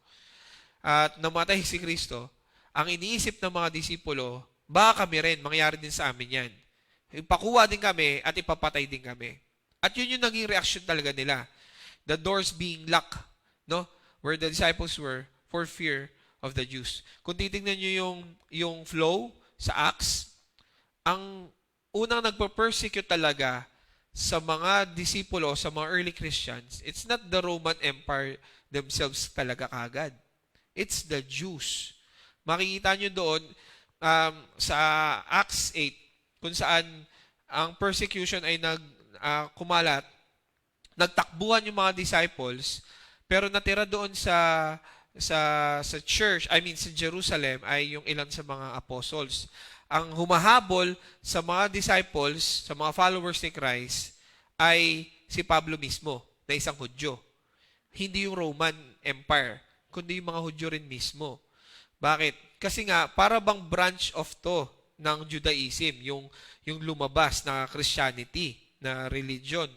at namatay si Kristo, ang iniisip ng mga disipulo, baka kami rin, mangyari din sa amin yan. Ipakuha din kami at ipapatay din kami. At yun yung naging reaction talaga nila. The doors being locked, no? Where the disciples were for fear of the Jews. Kung titingnan nyo yung flow sa Acts, ang unang nagpa-persecute talaga sa mga disipulo, sa mga early Christians, it's not the Roman Empire themselves talaga kagad. It's the Jews. Makikita nyo doon sa Acts 8, kung saan ang persecution ay kumalat, nagtakbuhan yung mga disciples, pero natira doon sa church, sa Jerusalem, ay yung ilan sa mga apostles. Ang humahabol sa mga disciples, sa mga followers ni Christ, ay si Pablo mismo, na isang Hudyo. Hindi yung Roman Empire, kundi yung mga Hudyo rin mismo. Bakit? Kasi nga, para bang branch of to ng Judaism, yung lumabas na Christianity, na religion.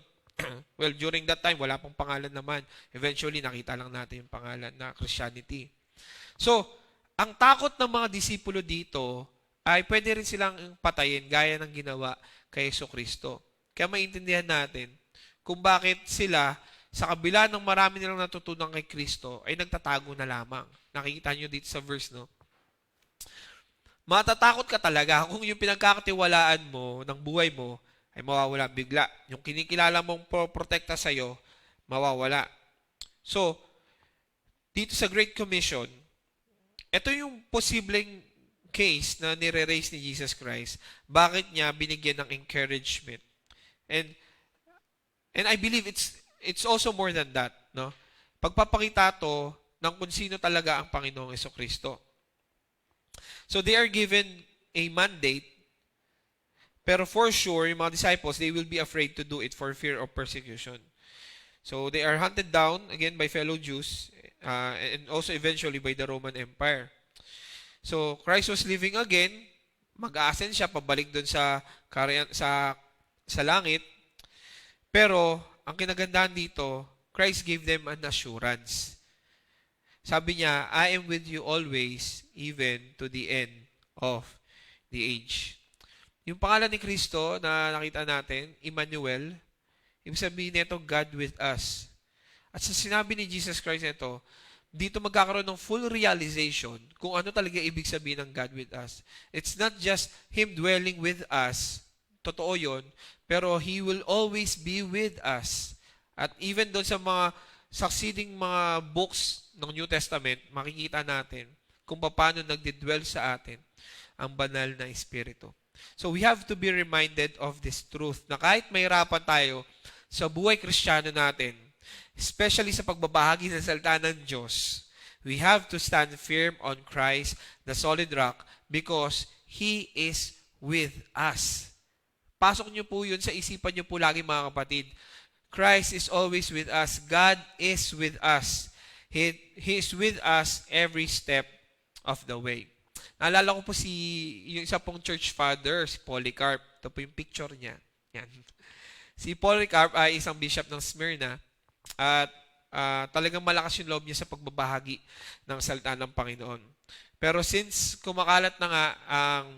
Well, during that time, wala pang pangalan naman. Eventually, nakita lang natin yung pangalan na Christianity. So, ang takot ng mga disipulo dito ay pwede rin silang patayin gaya ng ginawa kay Jesucristo. Kaya maintindihan natin kung bakit sila, sa kabila ng marami nilang natutunan kay Kristo, ay nagtatago na lamang. Nakikita nyo dito sa verse, no? Matatakot ka talaga kung yung pinagkakatiwalaan mo ng buhay mo ay mawawala bigla. Yung kinikilala mong protekta sa'yo, mawawala. So, dito sa Great Commission, ito yung posibleng case na nire-raise ni Jesus Christ. Bakit niya binigyan ng encouragement? And I believe it's also more than that, no? Pagpapakita to ng kung sino talaga ang Panginoong Jesucristo. So they are given a mandate, pero for sure, yung mga disciples, they will be afraid to do it for fear of persecution. So they are hunted down, again, by fellow Jews, and also eventually by the Roman Empire. So Christ was living again, mag-ascend siya, pabalik dun sa langit. Pero, ang kinagandahan dito, Christ gave them an assurance. Sabi niya, I am with you always, even to the end of the age. Yung pangalan ni Kristo na nakita natin, Emmanuel, ibig sabihin nito, God with us. At sa sinabi ni Jesus Christ ito, dito magkakaroon ng full realization kung ano talaga ibig sabihin ng God with us. It's not just Him dwelling with us, totoo yun, pero He will always be with us. At even doon sa mga succeeding mga books ng New Testament, makikita natin kung paano nagdidwell sa atin ang banal na Espiritu. So we have to be reminded of this truth na kahit mahirapan tayo sa buhay Kristiyano natin, especially sa pagbabahagi ng salita ng Diyos, we have to stand firm on Christ, the solid rock, because He is with us. Pasok niyo po yun sa isipan niyo po lagi, mga kapatid. Christ is always with us. God is with us. He is with us every step of the way. Naalala ko po yung isa pong church father, si Polycarp. Ito po yung picture niya. Yan. Si Polycarp ay isang bishop ng Smyrna at talagang malakas yung loob niya sa pagbabahagi ng salita ng Panginoon. Pero since kumakalat na nga ang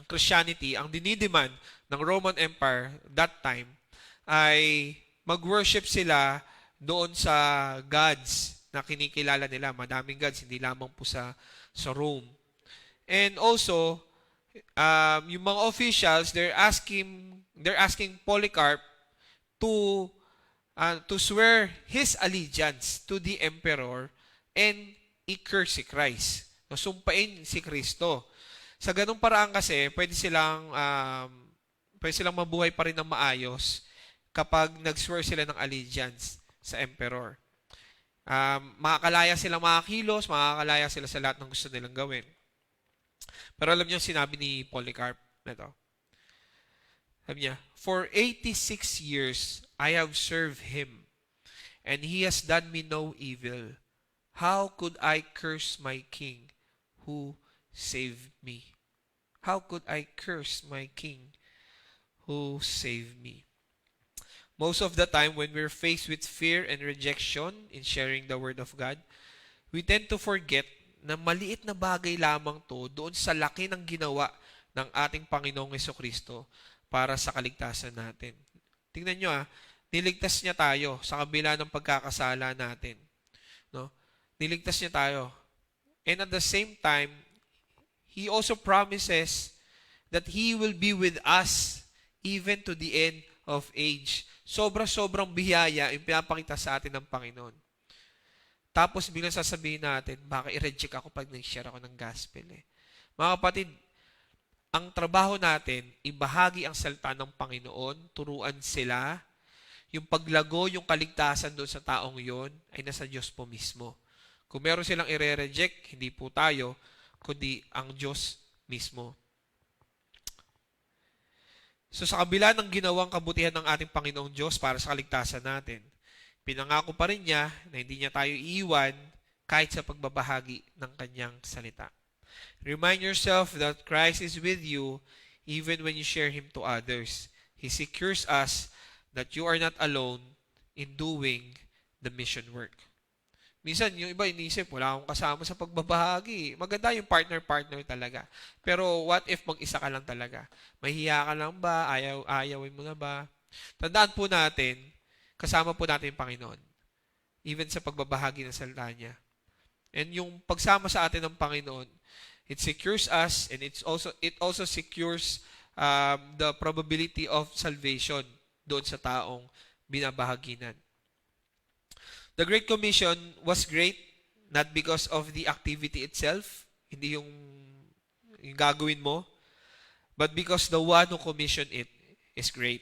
Christianity, ang dinidemand ng Roman Empire that time ay mag-worship sila doon sa gods na kinikilala nila. Madaming gods, hindi lamang po sa Rome. And also, yung mga officials, they're asking Polycarp to swear his allegiance to the emperor and i-curse si Christ. Sumpain si Kristo. Sa ganung paraan kasi, pwede silang mabuhay pa rin ng maayos kapag nag-swear sila ng allegiance sa emperor. Makakalaya silang mga kilos, makakalaya sila sa lahat ng gusto nilang gawin. Pero alam niyo sinabi ni Polycarp na to. Sabi niya, "For 86 years I have served him, and he has done me no evil. How could I curse my king who saved me?" How could I curse my king who saved me? Most of the time, when we're faced with fear and rejection in sharing the Word of God, we tend to forget na maliit na bagay lamang to doon sa laki ng ginawa ng ating Panginoong Hesukristo para sa kaligtasan natin. Tingnan nyo niligtas niya tayo sa kabila ng pagkakasala natin. No? Niligtas niya tayo. And at the same time, He also promises that He will be with us even to the end of age. Sobra-sobrang biyaya yung pinapakita sa atin ng Panginoon. Tapos biglang sasabihin natin, baka i-reject ako pag nag-share ako ng gospel Mga kapatid, ang trabaho natin, ibahagi ang salita ng Panginoon, turuan sila, yung paglago, yung kaligtasan doon sa taong yon ay nasa Diyos po mismo. Kung meron silang i-reject, hindi po tayo, kundi ang Diyos mismo. So sa kabila ng ginawang kabutihan ng ating Panginoong Diyos para sa kaligtasan natin, pinangako pa rin niya na hindi niya tayo iiwan kahit sa pagbabahagi ng kanyang salita. Remind yourself that Christ is with you even when you share Him to others. He secures us that you are not alone in doing the mission work. Minsan, yung iba inisip, wala akong kasama sa pagbabahagi. Maganda yung partner-partner talaga. Pero what if mag-isa ka lang talaga? Mahihiya ka lang ba? Ayawin mo na ba? Tandaan po natin, kasama po natin yung Panginoon. Even sa pagbabahagi ng salita niya. And yung pagsama sa atin ng Panginoon, it secures us and it also secures the probability of salvation doon sa taong binabahaginan. The Great Commission was great not because of the activity itself, hindi yung gagawin mo, but because the one who commissioned it is great.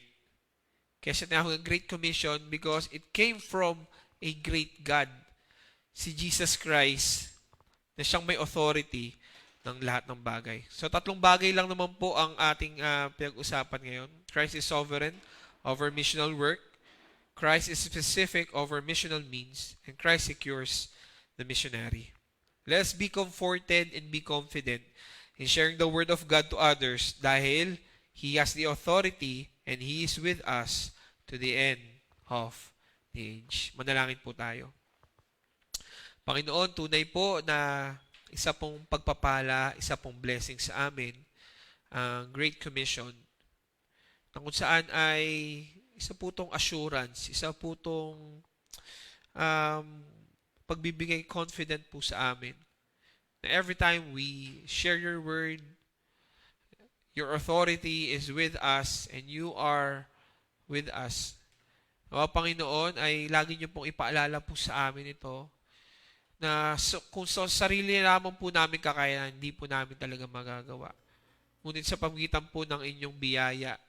Kaya sinawag Great Commission because it came from a great God, si Jesus Christ, na siyang may authority ng lahat ng bagay. So 3 bagay lang naman po ang ating pinag-usapan ngayon. Christ is sovereign over missional work. Christ is specific over missional means, and Christ secures the missionary. Let's be comforted and be confident in sharing the Word of God to others dahil He has the authority and He is with us to the end of the age. Manalangin po tayo. Panginoon, tunay po na isa pong pagpapala, isa pong blessing sa amin, ang Great Commission, na kung saan ay isa po itong assurance, isa po itong pagbibigay confident po sa amin. Na every time we share your word, your authority is with us and you are with us. O Panginoon, ay lagi niyo pong ipaalala po sa amin ito na kung sa sarili lamang po namin kakayanan, hindi po namin talaga magagawa. Ngunit sa pamagitan po ng inyong biyaya,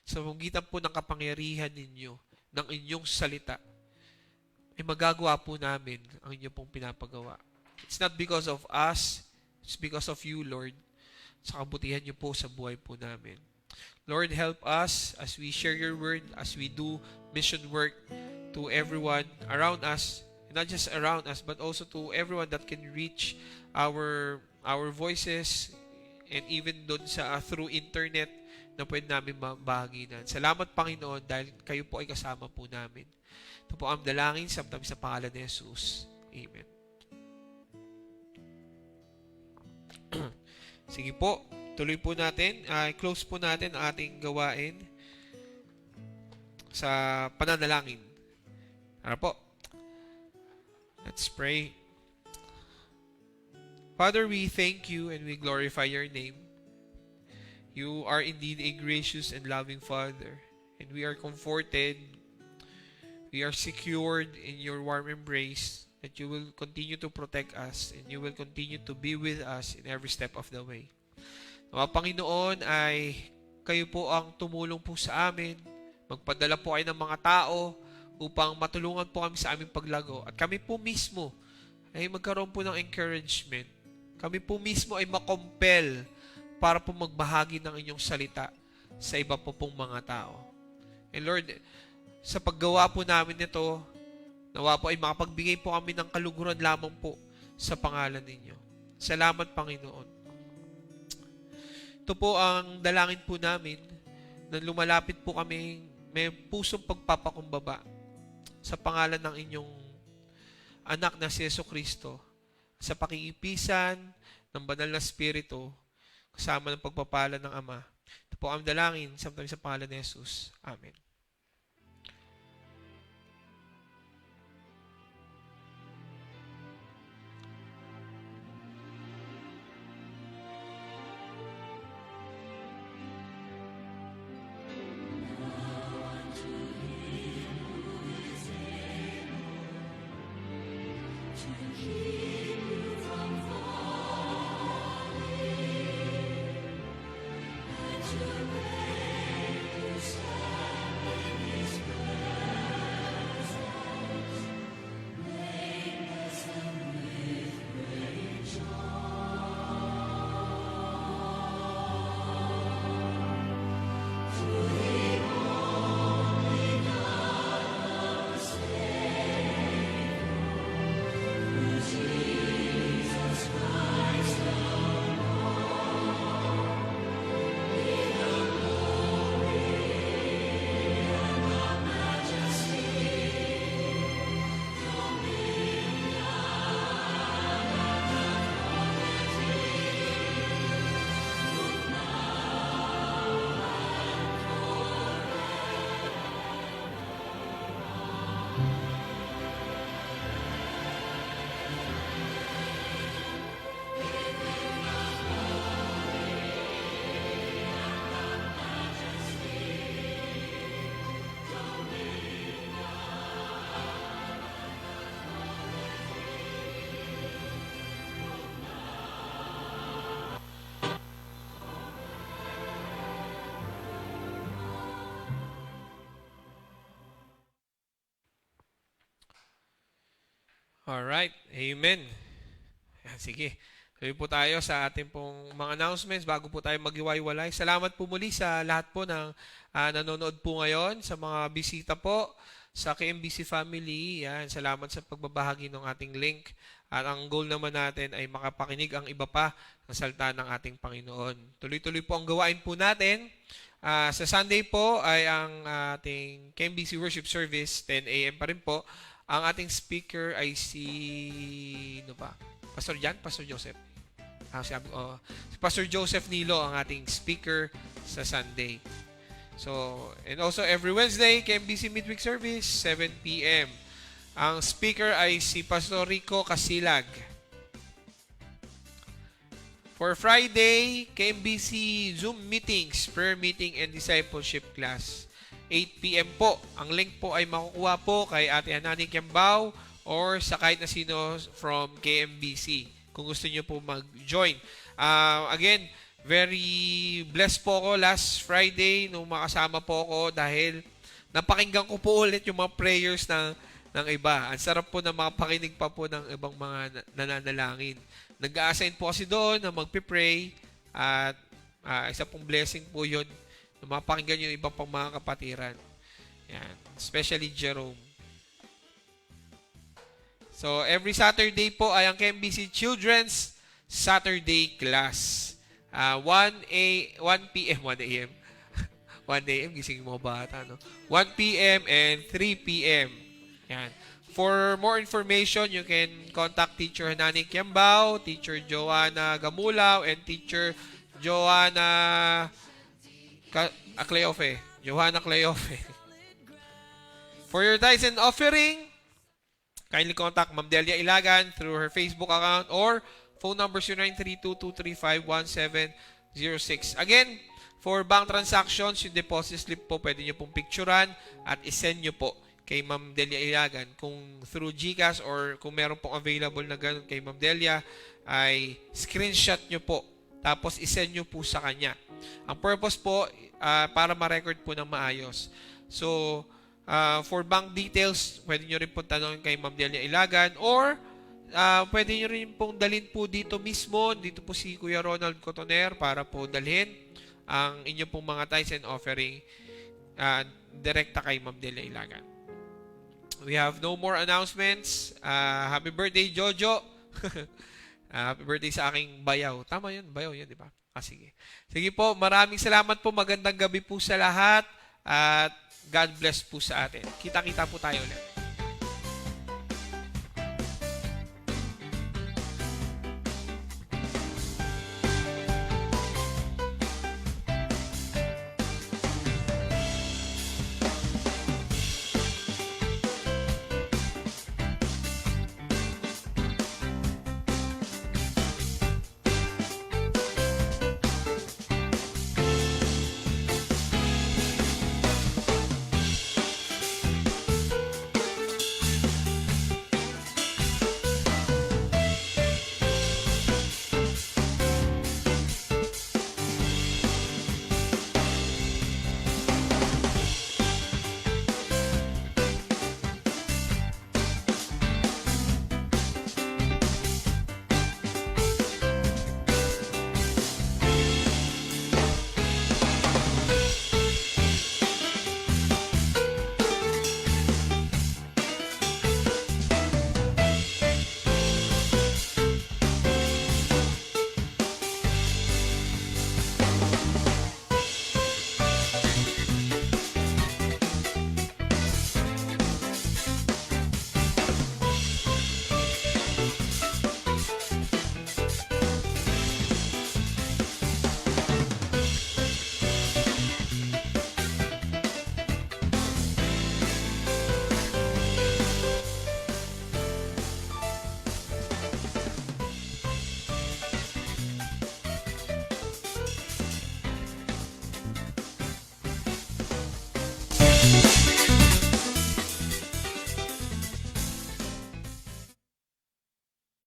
sa pamagitan po ng kapangyarihan ninyo, ng inyong salita, ay magagawa po namin ang inyong pong pinapagawa. It's not because of us, it's because of you, Lord. Sa kabutihan niyo po sa buhay po namin. Lord, help us as we share your word, as we do mission work to everyone around us, and not just around us, but also to everyone that can reach our voices, and even doon sa through internet, na pwede namin mabahaginan. Salamat, Panginoon, dahil kayo po ay kasama po namin. Ito po ang dalangin sa pangalan ni Jesus. Amen. Sige po, tuloy po natin. Close po natin ang ating gawain sa pananalangin. Ano po? Let's pray. Father, we thank you and we glorify your name. You are indeed a gracious and loving Father, and we are comforted, we are secured in your warm embrace, that you will continue to protect us, and you will continue to be with us in every step of the way. Mga Panginoon, ay kayo po ang tumulong po sa amin, magpadala po kayo ng mga tao upang matulungan po kami sa aming paglago, at kami po mismo ay magkaroon po ng encouragement kami po mismo ay makompel para po magbahagi ng inyong salita sa iba po pong mga tao. And Lord, sa paggawa po namin nito, nawa po ay makapagbigay po kami ng kaluguran lamang po sa pangalan ninyo. Salamat, Panginoon. Ito po ang dalangin po namin na lumalapit po kami may pusong pagpapakumbaba sa pangalan ng inyong anak na si Jesucristo, sa pakikipisan ng banal na Espiritu, kasama ng pagpapala ng Ama. Ito po ang dalangin sa pangalan ni Jesus. Amen. Alright, amen. Ayan, sige, tuloy po tayo sa ating pong mga announcements bago po tayo maghiwa-hiwalay. Salamat po muli sa lahat po ng nanonood po ngayon, sa mga bisita po, sa KMBC family. Yan, salamat sa pagbabahagi ng ating link. At ang goal naman natin ay makapakinig ang iba pa ng salita ng ating Panginoon. Tuloy-tuloy po ang gawain po natin. Sa Sunday po ay ang ating KMBC Worship Service, 10 a.m. pa rin po. Ang ating speaker ay si Pastor Jan? Pastor Joseph? Si Pastor Joseph Nilo ang ating speaker sa Sunday. So, and also every Wednesday, KMBC Midweek Service, 7 p.m. Ang speaker ay si Pastor Rico Casilag. For Friday, KMBC Zoom meetings, prayer meeting and discipleship class. 8 p.m. po. Ang link po ay makukuha po kay Ate Hanani Kiambao or sa kahit na sino from KMBC kung gusto niyo po mag-join. Again, very blessed po ako last Friday nung makasama po ako dahil napakinggan ko po ulit yung mga prayers ng iba. Ang sarap po na makapakinig pa po ng ibang mga nananalangin. Nag-a-assign po kasi doon na magpipray at isa pong blessing po yun na mapakinggan yung ibang pang mga kapatiran. Yan. Especially Jerome. So, every Saturday po ay ang KMBC Children's Saturday Class. 1 p.m. 1 a.m. gising mga bata, no? 1 p.m. and 3 p.m. Yan. For more information, you can contact Teacher Hanani Kiambao, Teacher Joanna Gamulaw, and Teacher Joanna Johanna Cleofe. For your tithes and offering, kindly contact Ma'am Delia Ilagan through her Facebook account or phone number 0932-235-1706. Again, for bank transactions, yung deposit slip po, pwede nyo pong picturean at isend nyo po kay Ma'am Delia Ilagan. Kung through GCash or kung meron pong available na ganun kay Ma'am Delia, ay screenshot nyo po. Tapos isend nyo po sa kanya. Ang purpose po, para ma-record po ng maayos. So, for bank details, pwede nyo rin po tanongin kay Ma'am Delia Ilagan or pwede nyo rin pong dalhin po dito mismo. Dito po si Kuya Ronald Cotoner para po dalhin ang inyong pong mga tithes and offering direkta kay Ma'am Delia Ilagan. We have no more announcements. Happy birthday, Jojo. Happy birthday sa aking bayaw. Tama yun, bayaw yun, di ba? Sige. Sige po, maraming salamat po. Magandang gabi po sa lahat. At God bless po sa atin. Kita-kita po tayo ulit.